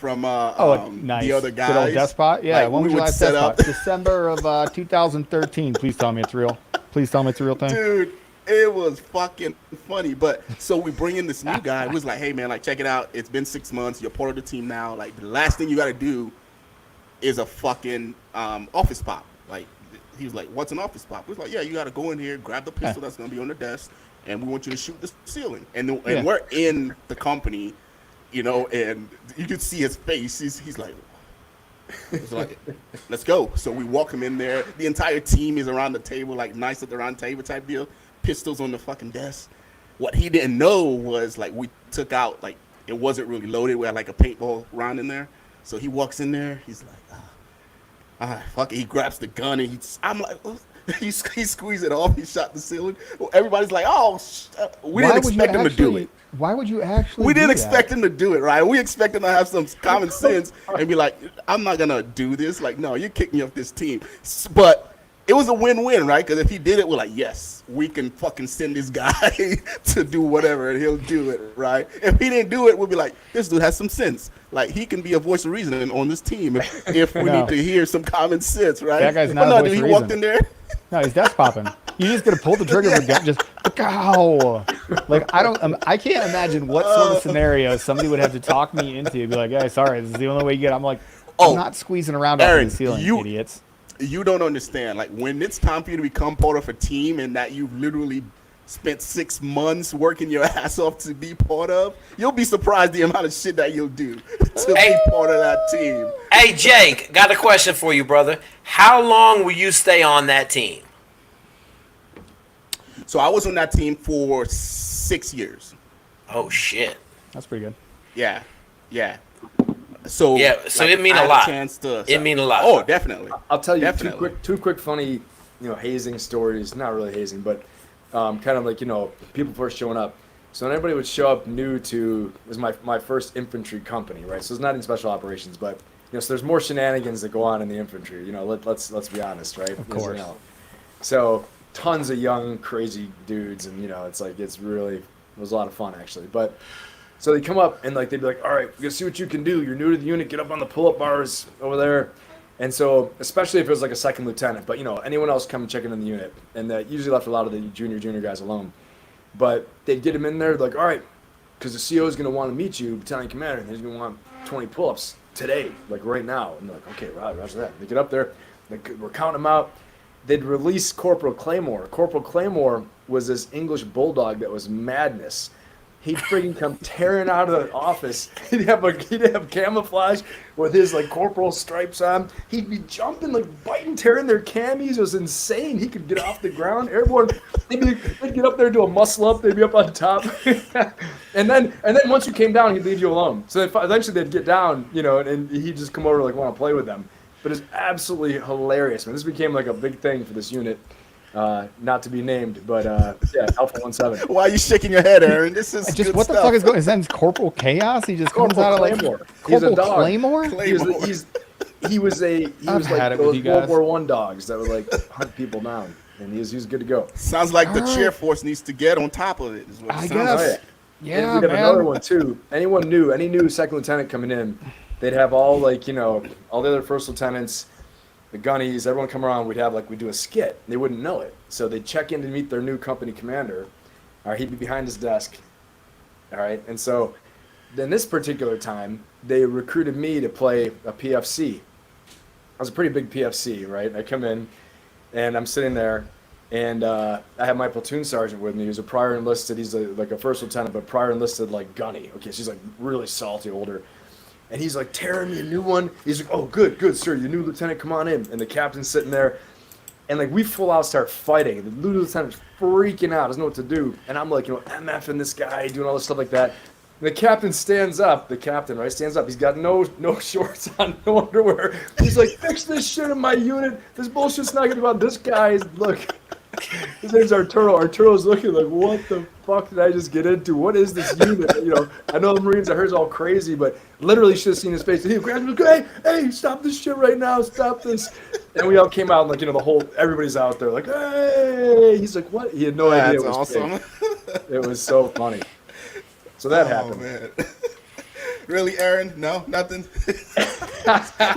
Nice. the other Good old guys. Despot. Yeah, Like, when we was your would last set Despot? up. December of 2013. Please tell me it's real. Please tell me it's a real thing. Dude, it was fucking funny. But so we bring in this new guy who's like, hey man, like check it out. It's been 6 months. You're part of the team now. Like the last thing you got to do is a fucking office pop. Like he was like, what's an office pop? We was like, yeah, you got to go in here, grab the pistol that's gonna be on the desk, and we want you to shoot the ceiling. And we're in the company, you know, and you could see his face. He's like. It's like, let's go. So we walk him in there. The entire team is around the table, like nice at the round table type deal. Pistols on the fucking desk. What he didn't know was like we took out like it wasn't really loaded. We had like a paintball round in there. So he walks in there. He's like, fuck it. He grabs the gun and I'm like, oh. he squeezed it off. He shot the ceiling. Everybody's like, oh, we didn't expect him to do it. Why would you actually? We didn't do expect him to do it, right? We expect him to have some common sense and be like, I'm not going to do this. Like, no, you're kicking me off this team. But it was a win-win, right? Because if he did it, we're like, yes, we can fucking send this guy to do whatever, and he'll do it, right? If he didn't do it, we'll be like, this dude has some sense. Like, he can be a voice of reason on this team if we need to hear some common sense, right? That guy's not but a no, voice dude, of he walked reason. in there. No, he's desk popping. You just gotta pull the trigger of a gun. Just go. Like I can't imagine what sort of scenario somebody would have to talk me into. Be like, hey, sorry, this is the only way you get. I'm like, I'm not squeezing around off Aaron, the ceiling, you- idiots. You don't understand. Like when it's time for you to become part of a team and that you've literally spent 6 months working your ass off to be part of, you'll be surprised the amount of shit that you'll do to be part of that team. Hey, Jake, got a question for you, brother. How long will you stay on that team? So I was on that team for 6 years. Oh, shit. That's pretty good. Yeah. So so it mean I a had lot. chance to, It mean a lot. Oh, definitely. I'll tell you Definitely. two quick funny, hazing stories. Not really hazing, but kind of like people first showing up. So when everybody would show up new to, it was my first infantry company, right? So it's not in special operations, but so there's more shenanigans that go on in the infantry. Let's be honest, right? Of course. So tons of young crazy dudes, and it was a lot of fun actually, but. So they come up and they'd be like, all right, we're gonna see what you can do. You're new to the unit, get up on the pull-up bars over there. And so, especially if it was like a second lieutenant, but anyone else come check in the unit. And that usually left a lot of the junior guys alone. But they'd get him in there, like, all right, because the CO is gonna want to meet you, Battalion Commander, and he's gonna want 20 pull-ups today, like right now. And they're like, okay, roger that. They get up there, we're counting them out. They'd release Corporal Claymore. Corporal Claymore was this English bulldog that was madness. He'd freaking come tearing out of the office. He'd have camouflage with his corporal stripes on. He'd be jumping, biting, tearing their camis. It was insane. He could get off the ground. Everyone, they'd get up there, do a muscle up. They'd be up on top. and then once you came down, he'd leave you alone. So then eventually they'd get down, and he'd just come over to want to play with them. But it's absolutely hilarious, man. This became a big thing for this unit. Not to be named, but Alpha 17. Why are you shaking your head, Aaron? This is Just good what the stuff. fuck is going? His name's Corporal Chaos. He just comes Corporal out of Claymore. Corporal He's a dog. Claymore. He was I've had it with those you guys. World War I dogs that would hunt people down, and he was good to go. Sounds like the All right. chair force needs to get on top of it. Is what it I sounds guess. like. Right. Yeah, And we'd have man. another one too. Any new second lieutenant coming in, they'd have all all the other first lieutenants, the gunnies, everyone come around. We'd do a skit. They wouldn't know it, so they'd check in to meet their new company commander. All right, he'd be behind his desk. All right, and so then this particular time they recruited me to play a PFC. I was a pretty big PFC, right? I come in, and I'm sitting there, and I have my platoon sergeant with me. He's a prior enlisted. He's a first lieutenant, but prior enlisted gunny. Okay, so he's really salty, older. And he's tearing me a new one. He's like, oh, good, sir. Your new lieutenant, come on in. And the captain's sitting there. And we full out start fighting. The new lieutenant's freaking out, doesn't know what to do. And I'm MFing this guy, doing all this stuff like that. And the captain stands up. The captain, right, stands up. He's got no shorts on, no underwear. He's like, fix this shit in my unit. This bullshit's not going to be about this guy. Look. His name's Arturo. Arturo's looking like, what the fuck did I just get into? What is this unit? I know the Marines, I heard it's all crazy, but literally should have seen his face. And he grabbed me, hey, stop this shit right now, stop this. And we all came out, and everybody's out there, hey. He's like, what? He had no idea it That's was awesome. fake. It was so funny. So that happened. Man. Really, Aaron? No, nothing.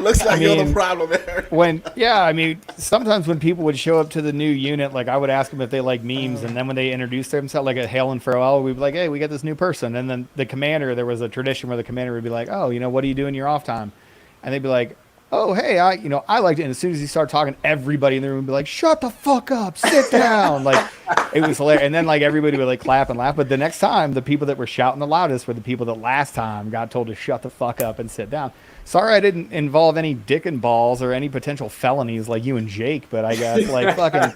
Looks like you're the problem, Aaron. I mean, sometimes when people would show up to the new unit, like I would ask them if they like memes, and then when they introduced themselves, like at Hail and Farewell, we'd be like, "Hey, we got this new person," and then the commander, there was a tradition where the commander would be like, "Oh, what do you do in your off time?" And they'd be like, "Oh, hey, I liked it." And as soon as he started talking, everybody in the room would be like, "Shut the fuck up, sit down!" Like it was hilarious. And then like everybody would like clap and laugh. But the next time, the people that were shouting the loudest were the people that last time got told to shut the fuck up and sit down. Sorry, I didn't involve any dick and balls or any potential felonies like you and Jake, but I guess like fucking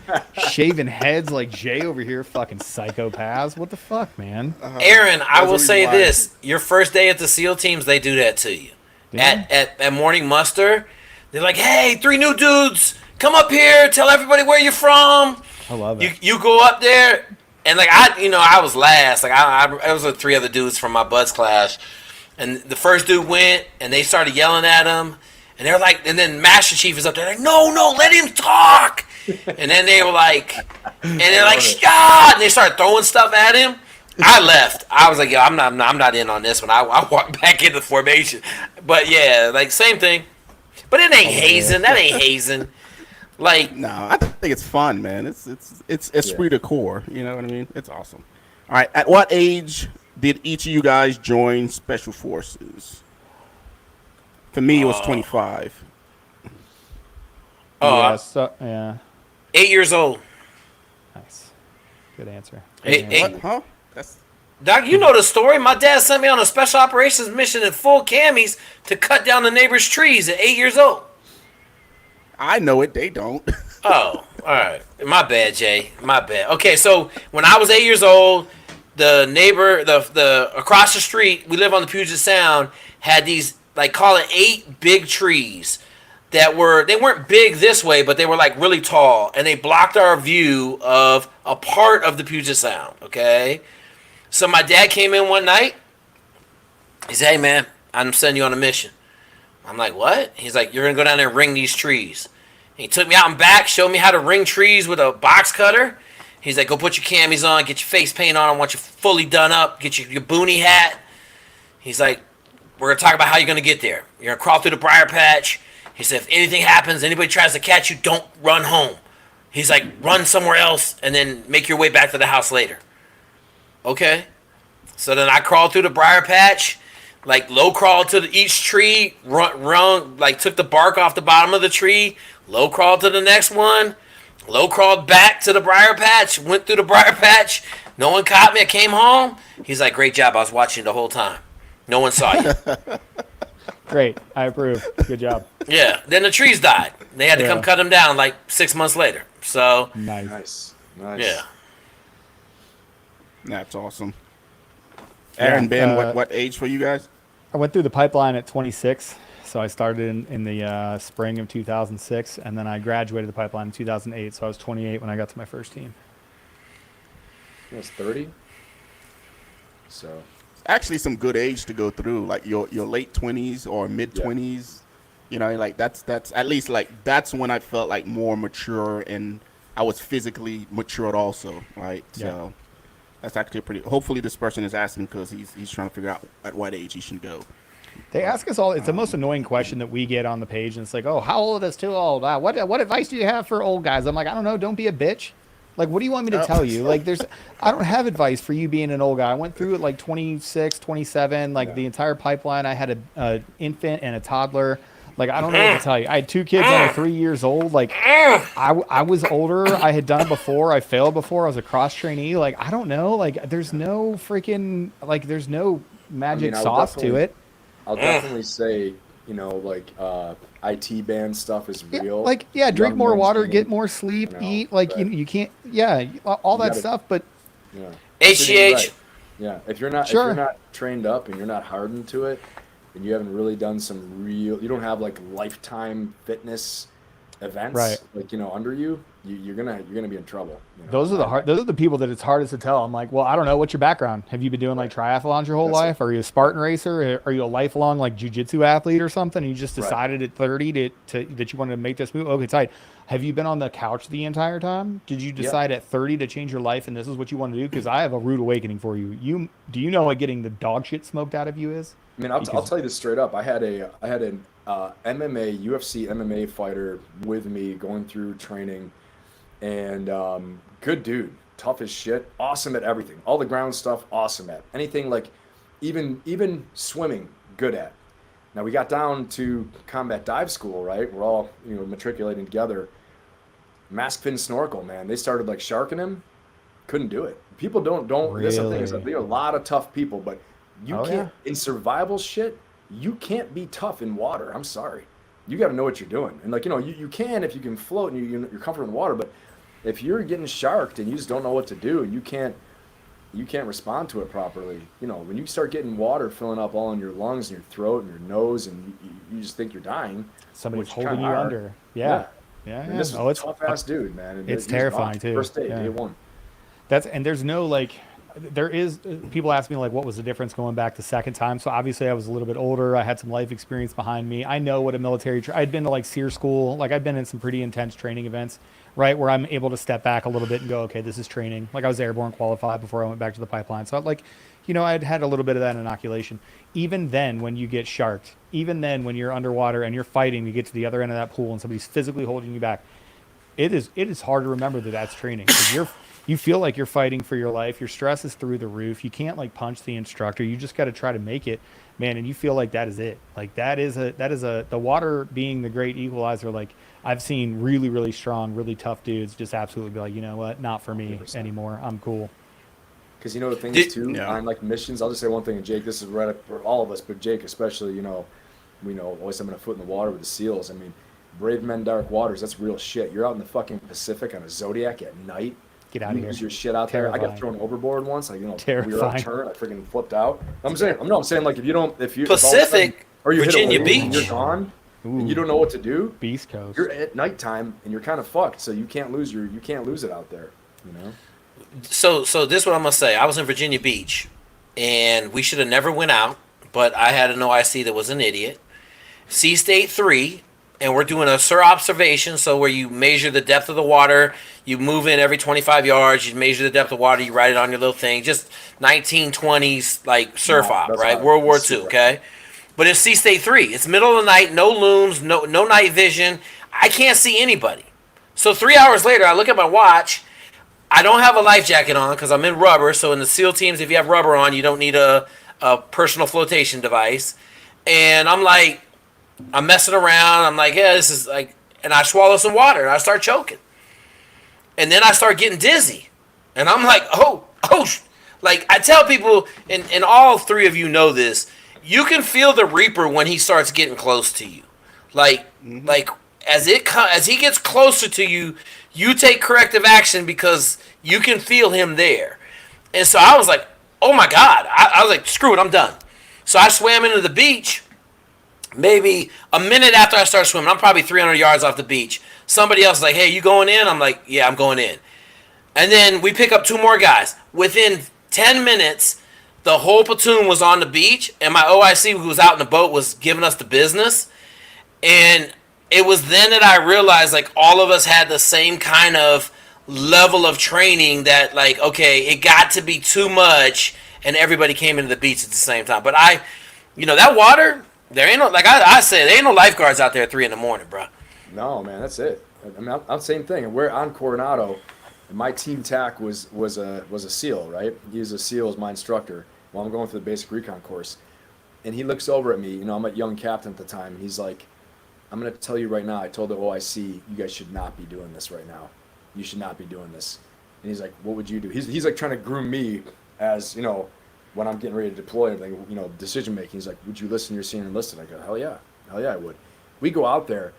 shaving heads like Jay over here, fucking psychopaths. What the fuck, man? Aaron, I will Those are say reasons why. this: your first day at the SEAL teams, they do that to you. Yeah. At morning muster, they're like, "Hey, 3 new dudes, come up here, tell everybody where you're from." I love it. You go up there, and like I was last. Like I was with 3 other dudes from my buds class, and the first dude went, and they started yelling at him, and they're like, and then Master Chief is up there like, no, let him talk, and then they were like, and they're like, "Shut!" and they started throwing stuff at him. I left. I was like, "Yo, I'm not in on this one." I walked back into formation, but yeah, like same thing. But it ain't hazing. That ain't hazing. Like, No, I think it's fun, man. It's esprit de corps. You know what I mean? It's awesome. All right. At what age did each of you guys join Special Forces? For me, it was 25. Yeah. 8 years old. Nice. Good answer. Hey, Good hey. answer. What? Huh? That's Doc, you know the story. My dad sent me on a special operations mission in full camis to cut down the neighbor's trees at 8 years old. I know it. They don't. Oh, all right. My bad, Jay. My bad. Okay, so when I was 8 years old, the neighbor, the across the street, we live on the Puget Sound, had these, like, call it 8 big trees that they weren't big this way, but they were like really tall, and they blocked our view of a part of the Puget Sound. Okay, so my dad came in one night. He said, "Hey man, I'm sending you on a mission." I'm like, "What?" He's like, "You're gonna go down there and ring these trees." And he took me out and back, showed me how to ring trees with a box cutter. He's like, "Go put your camis on, get your face paint on. I want you fully done up. Get your boonie hat." He's like, "We're gonna talk about how you're gonna get there. You're gonna crawl through the briar patch." He said, "If anything happens, anybody tries to catch you, don't run home." He's like, "Run somewhere else and then make your way back to the house later." Okay. So then I crawled through the briar patch, like low crawled to each tree, run, like took the bark off the bottom of the tree, low crawled to the next one, low crawled back to the briar patch, went through the briar patch. No one caught me. I came home. He's like, "Great job. I was watching the whole time. No one saw you." Great. I approve. Good job. Yeah. Then the trees died. They had to come Yeah. cut them down like 6 months later. So, Nice. Nice. yeah. That's awesome. Aaron, Ben, what age were you guys? I went through the pipeline at 26. So I started in the spring of 2006, and then I graduated the pipeline in 2008. So I was 28 when I got to my first team. I was 30. So Actually, some good age to go through, like your late 20s or mid 20s. You know, like that's at least like that's when I felt like more mature, and I was physically matured also, right? Yeah. So that's actually pretty. Hopefully, this person is asking because he's trying to figure out at what age he should go. They ask us all. It's the most annoying question that we get on the page, and it's like, "Oh, how old is too old? What advice do you have for old guys?" I'm like, "I don't know. Don't be a bitch. Like, what do you want me to tell you? Like, I don't have advice for you being an old guy. I went through it like 26, 27, like the entire pipeline. I had a infant and a toddler. Like, I don't know what to tell you. I had 2 kids under 3 years old. Like, I was older. I had done it before. I failed before. I was a cross trainee. Like, I don't know. Like, there's no freaking, like, there's no magic I would sauce to definitely- it. I'll definitely say, you know, like IT band stuff is Yeah, real. like, yeah, drink Young more men's water, game, get more sleep, you know, eat. Like, but- you can't, yeah, all that gotta- stuff. But Yeah. HGH. Right. Yeah. If you're not Sure. trained up and you're not hardened to it, and you haven't really done some real, you don't have like lifetime fitness events, Right. like, you know, under you, you're gonna be in trouble. You know? those are the people that it's hardest to tell. I'm like, well, I don't know. What's your background? Have you been doing like triathlons your whole That's it. life? Are you a Spartan racer? Are you a lifelong like jujitsu athlete or something? And you just Right. decided at 30 to that you wanted to make this move? Okay, tight. Have you been on the couch the entire time? Did you decide at 30 to change your life and this is what you want to do? Because I have a rude awakening for you. Do you know what getting the dog shit smoked out of you is? I mean, I'll tell you this straight up. I had an MMA UFC MMA fighter with me going through training, and good dude, tough as shit, awesome at everything, all the ground stuff, awesome at anything, like even swimming, good at. Now we got down to combat dive school, right? We're all matriculating together. Mask fin snorkel, man. They started like sharking him, couldn't do it. People don't. That's the thing is that there are a lot of tough people, but you can't in survival shit. You can't be tough in water. I'm sorry. You got to know what you're doing, and like you can if you can float and you're comfortable in water. But if you're getting sharked and you just don't know what to do, you can't respond to it properly. When you start getting water filling up all in your lungs and your throat and your nose, and you just think you're dying. Somebody's holding you under. Yeah. And this was a tough ass dude, man. And it's terrifying too. First day one. There's no like, there is, people ask me like, what was the difference going back the second time? So obviously I was a little bit older. I had some life experience behind me. I know what a military, I'd been to like SEER school. Like I've been in some pretty intense training events, right? Where I'm able to step back a little bit and go, okay, this is training. Like I was airborne qualified before I went back to the pipeline. So like, I'd had a little bit of that inoculation. Even then, when you get sharked, even then when you're underwater and you're fighting to get to the other end of that pool and somebody's physically holding you back, it is hard to remember that that's training. 'Cause you feel like you're fighting for your life. Your stress is through the roof. You can't like punch the instructor. You just got to try to make it, man. And you feel like that is it. Like that is the water being the great equalizer. Like I've seen really, really strong, really tough dudes just absolutely be like, you know what? Not for me 100%. Anymore. I'm cool. Because the thing is too, on like missions, I'll just say one thing, and Jake, this is right up for all of us, but Jake especially, always having a foot in the water with the SEALs. I mean, Brave Men, Dark Waters, that's real shit. You're out in the fucking Pacific on a Zodiac at night. Get out of here. Lose your shit out Terrifying. there. I got thrown overboard once. Like, Terrifying. we were on turn. I freaking flipped out. I'm saying like if you Pacific, or you Virginia hit a wave Beach, and you're gone, and you Ooh. don't know what to do. Beast Coast. You're at nighttime and you're kind of fucked. So you can't lose it out there. So this is what I'm gonna say. I was in Virginia Beach, and we should have never went out, but I had an OIC that was an idiot. Sea State 3, and we're doing a SIR observation, so where you measure the depth of the water, you move in every 25 yards, you measure the depth of water, you write it on your little thing, just 1920s like surf op, right? World War II, okay? But it's Sea State 3. It's middle of the night, no looms, no night vision. I can't see anybody. So 3 hours later, I look at my watch. I don't have a life jacket on because I'm in rubber. So in the SEAL teams, if you have rubber on, you don't need a personal flotation device. And I'm like, I'm messing around. I'm like, yeah, this is like, and I swallow some water and I start choking. And then I start getting dizzy. And I'm like, oh, like I tell people, and all three of you know this, you can feel the Reaper when he starts getting close to you. Like as he gets closer to you, you take corrective action because you can feel him there. And so I was like, oh my God. I was like, screw it, I'm done. So I swam into the beach. Maybe a minute after I start swimming, I'm probably 300 yards off the beach. Somebody else is like, hey, you going in? I'm like, yeah, I'm going in. And then we pick up two more guys. Within 10 minutes, the whole platoon was on the beach, and my OIC who was out in the boat was giving us the business. And it was then that I realized, like, all of us had the same kind of level of training that, like, okay, it got to be too much, and everybody came into the beach at the same time. But that water, there ain't no, like I said, there ain't no lifeguards out there at 3 a.m, bro. No, man, that's it. I mean, I'm same thing. And we're on Coronado, and my team TAC was a SEAL, right? He was a SEAL as my instructor while I'm going through the basic recon course. And he looks over at me, I'm a young captain at the time, and he's like, I'm going to tell you right now, I told the OIC, you guys should not be doing this right now. You should not be doing this. And he's like, what would you do? He's like trying to groom me as, when I'm getting ready to deploy everything, decision making. He's like, would you listen to your senior enlisted? I go, hell yeah, I would. We go out there.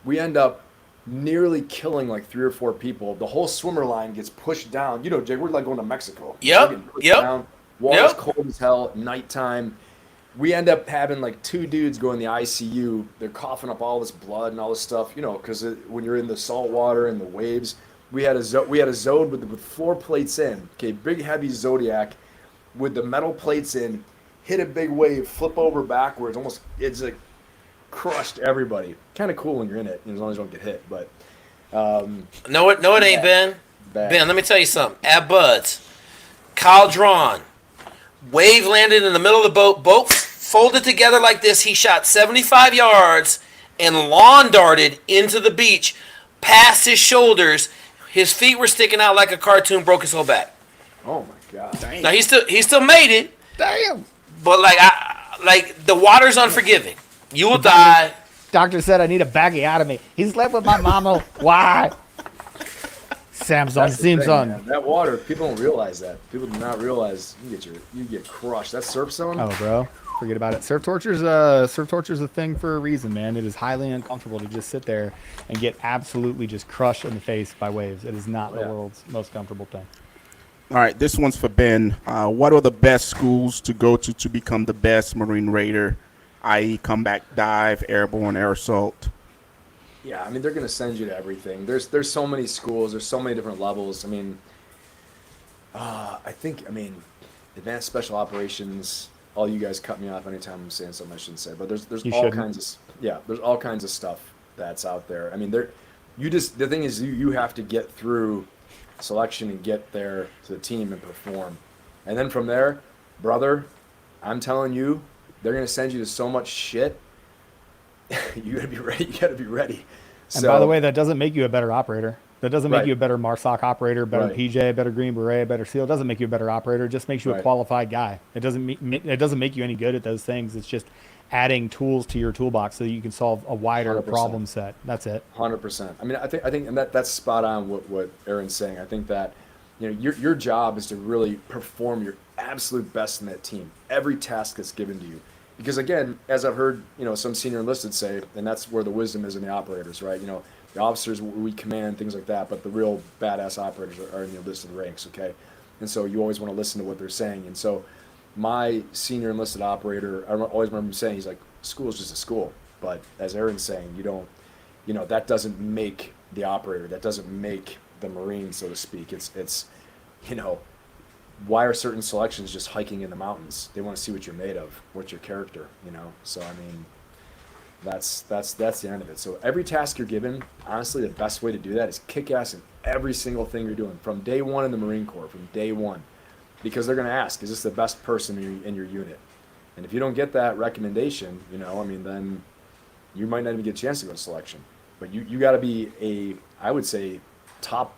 We end up nearly killing like 3 or 4 people. The whole swimmer line gets pushed down. Jake, we're like going to Mexico. Yep. Water's cold as hell at nighttime. We end up having like 2 dudes go in the ICU. They're coughing up all this blood and all this stuff, because when you're in the salt water and the waves, we had a Zode with floor plates in. Okay, big heavy Zodiac with the metal plates in, hit a big wave, flip over backwards, it's like crushed everybody. Kind of cool when you're in it, as long as you don't get hit. But No, it ain't, Ben. Bad. Ben, let me tell you something. At Buds, Kyle Drawn, wave landed in the middle of the boat folded together like this. He shot 75 yards and lawn darted into the beach, past his shoulders. His feet were sticking out like a cartoon, broke his whole back. Oh my god. Now he still made it, Damn. but like the water's unforgiving. You will die. Doctor said I need a baggy-otomy. He slept with my mama. Why? Samson That's the thing, Simpson. man. That water, people don't realize that. People do not realize you get crushed. That surf zone. Oh, bro. Forget about it. Surf torture's a thing for a reason, man. It is highly uncomfortable to just sit there and get absolutely just crushed in the face by waves. It is not the world's most comfortable thing. All right, this one's for Ben. What are the best schools to go to become the best Marine Raider, i.e., combat dive, airborne, air assault? Yeah, I mean they're gonna send you to everything. There's so many schools. There's so many different levels. I mean, advanced special operations. All you guys cut me off anytime I'm saying something I shouldn't say. But there's You all shouldn't. kinds of there's all kinds of stuff that's out there. I mean, the thing is you have to get through selection and get there to the team and perform, and then from there, brother, I'm telling you, they're gonna send you to so much shit. You gotta be ready. You gotta be ready. And by the way, that doesn't make you a better operator. That doesn't make Right. you a better MARSOC operator, better Right. PJ, better Green Beret, better SEAL. It doesn't make you a better operator. It just makes you a Right. qualified guy. It doesn't make you any good at those things. It's just adding tools to your toolbox so that you can solve a wider 100%. problem set. That's it. 100%. I mean, I think, and that's spot on what Aaron's saying. I think that, your job is to really perform your absolute best in that team. Every task that's given to you, because again, as I've heard, some senior enlisted say, and that's where the wisdom is in the operators, right? The officers we command things like that, but the real badass operators are in the enlisted ranks, okay? And so you always want to listen to what they're saying. And so my senior enlisted operator, I always remember him saying, he's like, school is just a school. But as Aaron's saying, that doesn't make the operator. That doesn't make the Marine, so to speak. It's why are certain selections just hiking in the mountains? They want to see what you're made of, what's your character, So I mean, that's the end of it. So every task you're given, honestly, the best way to do that is kick ass in every single thing you're doing from day one in the Marine Corps, from day one, because they're going to ask, is this the best person in your unit? And if you don't get that recommendation, then you might not even get a chance to go to selection. But you got to be I would say, top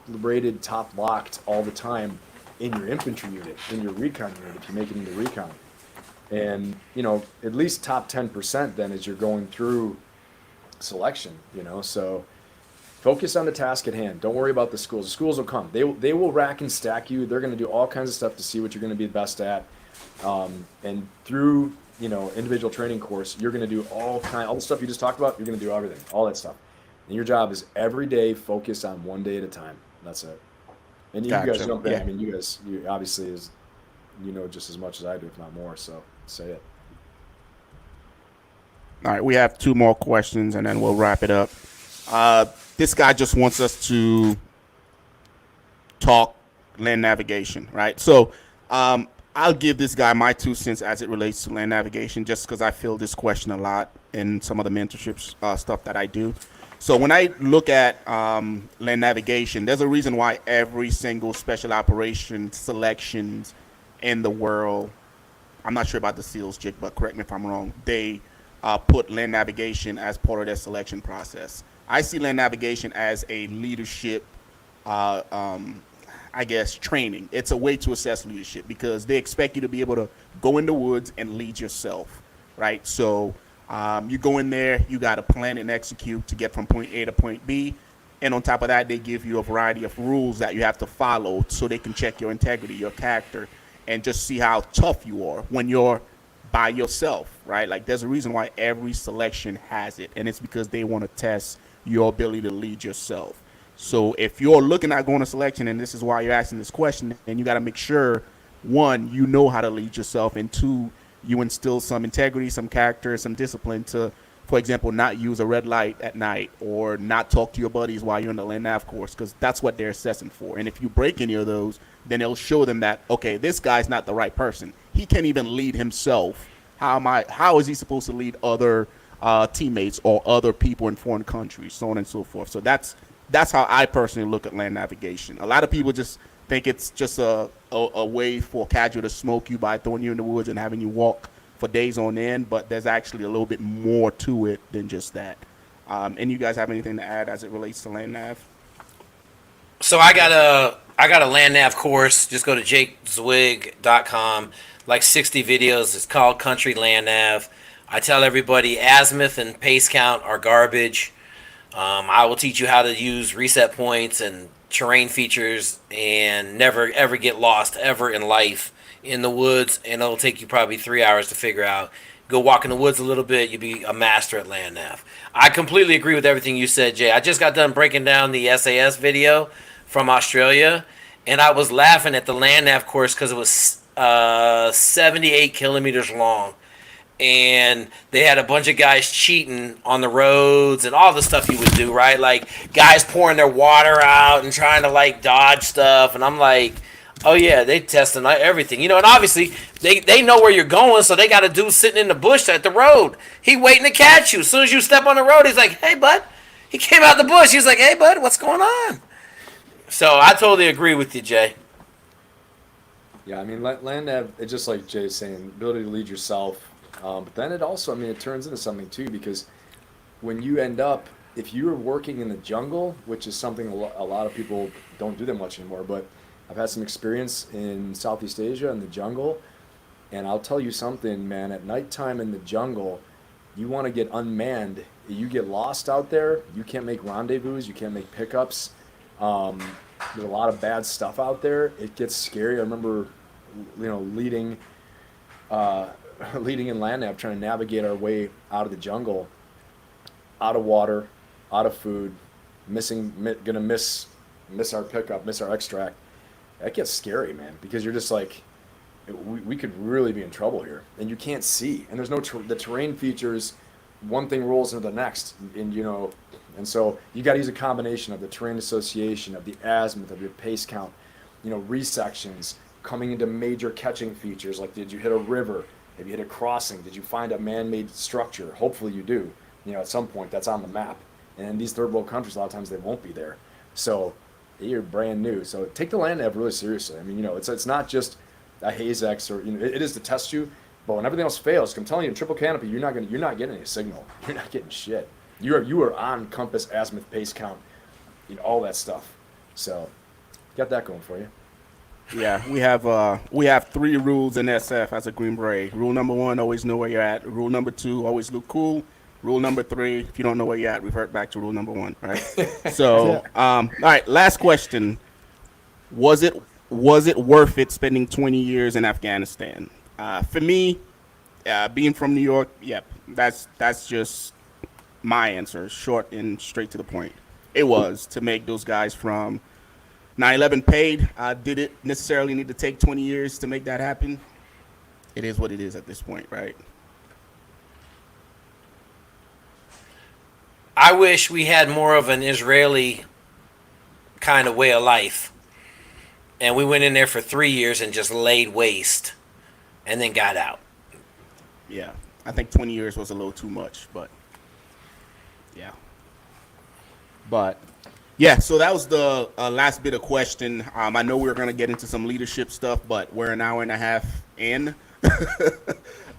rated, top locked all the time in your infantry unit, in your recon unit, if you make it into recon. And, at least top 10% then as you're going through selection, so focus on the task at hand. Don't worry about the schools. The schools will come. They will rack and stack you. They're going to do all kinds of stuff to see what you're going to be the best at. And through, individual training course, you're going to do all the stuff you just talked about. You're going to do everything, all that stuff. And your job is every day focus on one day at a time. That's it. And you guys Gotcha. jump in. Yeah. I mean, you obviously just as much as I do, if not more. So say it. All right, we have two more questions and then we'll wrap it up. This guy just wants us to talk land navigation, right? So I'll give this guy my 2 cents as it relates to land navigation, just because I feel this question a lot in some of the mentorship stuff that I do. So when I look at land navigation, there's a reason why every single special operations selections in the world, I'm not sure about the SEALs, Jake, but correct me if I'm wrong, they put land navigation as part of their selection process. I see land navigation as a leadership, training. It's a way to assess leadership because they expect you to be able to go in the woods and lead yourself, right? So you go in there, you got to plan and execute to get from point A to point B. And on top of that, they give you a variety of rules that you have to follow so they can check your integrity, your character, and just see how tough you are when you're by yourself, right? Like there's a reason why every selection has it, and it's because they want to test your ability to lead yourself. So if you're looking at going to selection, and this is why you're asking this question, then you got to make sure, one, you know how to lead yourself, and two, you instill some integrity, some character, some discipline to, for example, not use a red light at night or not talk to your buddies while you're in the land nav course, because that's what they're assessing for. And if you break any of those, then it'll show them that, okay, this guy's not the right person. He can't even lead himself. How is he supposed to lead other teammates or other people in foreign countries, so on and so forth. So that's that's how I personally look at land navigation. A lot of people just think it's just a way for casual to smoke you by throwing you in the woods and having you walk for days on end, but there's actually a little bit more to it than just that. And you guys have anything to add as it relates to land nav? So I got a land nav course. Just go to jakezwig.com. Like 60 videos. It's called Country Land Nav. I tell everybody azimuth and pace count are garbage. I will teach you how to use reset points and terrain features and never ever get lost ever in life in the woods, and it'll take you probably 3 hours to figure out. Go walk in the woods a little bit, you'll be a master at land nav. I completely agree with everything you said, Jay. I just got done breaking down the SAS video from Australia, and I was laughing at the land nav course because it was 78 kilometers long, and they had a bunch of guys cheating on the roads and all the stuff you would do, right? Like guys pouring their water out and trying to like dodge stuff, and I'm like, oh yeah, they testing everything, and obviously they know where you're going, so they got a dude sitting in the bush at the road. He waiting to catch you. As soon as you step on the road, he's like, hey bud. He came out the bush. He's like, hey bud, what's going on? So I totally agree with you, Jay. Yeah, I mean, land nav, it's just like Jay's saying, ability to lead yourself. But then it also, I mean, it turns into something too, because when you end up, if you're working in the jungle, which is something a lot of people don't do that much anymore, but I've had some experience in Southeast Asia in the jungle, and I'll tell you something, man, at nighttime in the jungle, you want to get unmanned, you get lost out there, you can't make rendezvous, you can't make pickups. There's a lot of bad stuff out there. It gets scary. I remember, leading in land nav, trying to navigate our way out of the jungle, out of water, out of food, gonna miss our pickup, miss our extract. That gets scary, man, because you're just like, we could really be in trouble here, and you can't see, and there's no the terrain features. One thing rolls into the next, and so you got to use a combination of the terrain association, of the azimuth, of your pace count, resections, coming into major catching features, like did you hit a river? Have you hit a crossing? Did you find a man-made structure? Hopefully you do. At some point that's on the map. And in these third world countries, a lot of times they won't be there. So you're brand new. So take the land nav really seriously. I mean, it's not just a Hazex or it is to test you, but when everything else fails, I'm telling you, in triple canopy, you're not getting any signal. You're not getting shit. You are on compass, azimuth, pace count, all that stuff. So got that going for you. Yeah, we have 3 rules in SF as a Green Beret. Rule number 1, always know where you're at. Rule number 2, always look cool. Rule number 3, if you don't know where you're at, revert back to rule number 1, right? So, all right, last question. Was it worth it spending 20 years in Afghanistan? For me, being from New York, yep, that's just my answer, short and straight to the point. It was to make those guys from 9/11 paid. Did it necessarily need to take 20 years to make that happen? It is what it is at this point, right? I wish we had more of an Israeli kind of way of life. And we went in there for 3 years and just laid waste and then got out. Yeah, I think 20 years was a little too much, but yeah. But yeah, so that was the last bit of question. I know we were going to get into some leadership stuff, but we're an hour and a half in.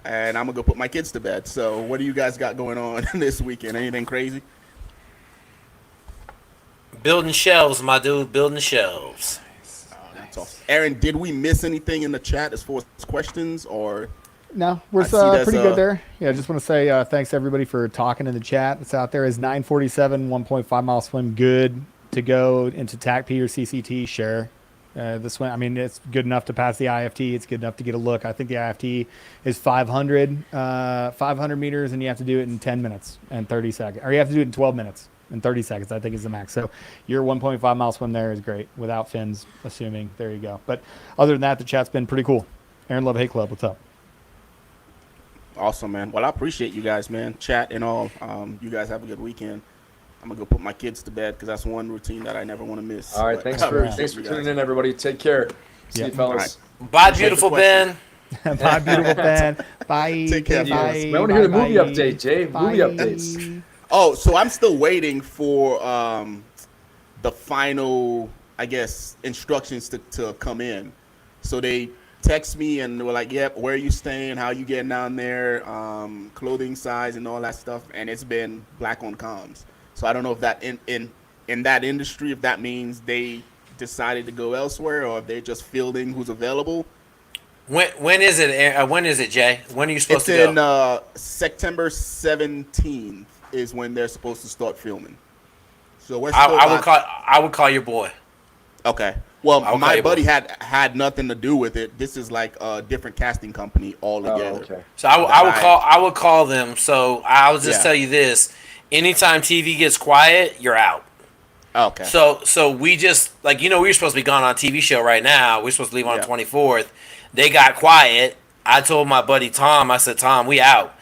And I'm going to go put my kids to bed. So what do you guys got going on this weekend? Anything crazy? Building shelves, my dude, building shelves. That's awesome. Aaron, did we miss anything in the chat as far as questions or? No, we're pretty good there. Yeah, I just want to say thanks everybody for talking in the chat. It's out there is 947, 1.5 mile swim, good to go into TACP or CCT. Share the swim. I mean, it's good enough to pass the IFT. It's good enough to get a look. I think the IFT is 500 meters, and you have to do it in 10 minutes and 30 seconds, or you have to do it in 12 minutes and 30 seconds. I think is the max. So your 1.5 mile swim there is great without fins, assuming. There you go. But other than that, the chat's been pretty cool. Aaron Love Hate Club, what's up? Awesome, man. Well, I appreciate you guys, man. Chat and all. You guys have a good weekend. I'm going to go put my kids to bed because that's one routine that I never want to miss. All right. But Thanks for tuning in, everybody. Take care. See you, fellas. Right. Bye, beautiful Ben. Bye, beautiful Ben. Bye. Take care. Bye. I want to hear the movie update, Jay. Movie updates. Oh, so I'm still waiting for the final, I guess, instructions to come in. So they text me and they were like, "Yep, where are you staying? How you getting down there? Clothing size and all that stuff." And it's been black on comms. So I don't know if that in that industry, if that means they decided to go elsewhere or if they're just fielding who's available. When is it? When is it, Jay? When are you supposed It's to in go? September 17th is when they're supposed to start filming. So we're I, still I would call your boy. Okay. Well, I'll call my you buddy boy. had nothing to do with it. This is like a different casting company Oh, altogether. okay. So I would call them. So I would just Yeah. tell you this: anytime TV gets quiet, you're out. Okay. So we just like we were supposed to be gone on a TV show right now. We're supposed to leave on Yeah. the 24th. They got quiet. I told my buddy Tom. I said, Tom, we out.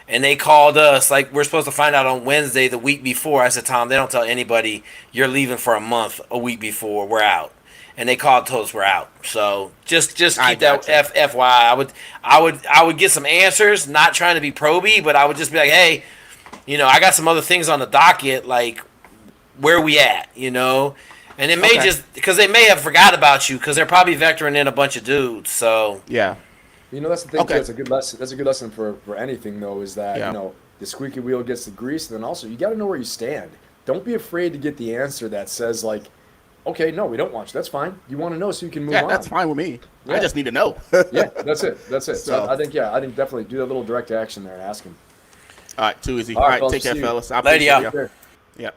And they called us like we're supposed to find out on Wednesday the week before. I said, Tom, they don't tell anybody you're leaving for a month a week before. We're out. And they called, told us we're out. So just I keep that gotcha. FYI. I would get some answers. Not trying to be proby, but I would just be like, hey, I got some other things on the docket. Like, where we at? And it may Okay. just because they may have forgot about you because they're probably vectoring in a bunch of dudes. So Yeah. That's the thing. Okay. Too. That's a good lesson. That's a good lesson for anything, though. Is that Yeah. the squeaky wheel gets the grease, and then also you got to know where you stand. Don't be afraid to get the answer that says like, okay, no, we don't want you. That's fine. You want to know so you can move Yeah, on. that's fine with me. I Yeah. just need to know. Yeah, that's it. That's it. So So- I think definitely do that little direct action there and ask him. All right, too easy. All All right, right, fellas, take care, see you. fellas. I Lady appreciate out. ya. Sure. Yeah.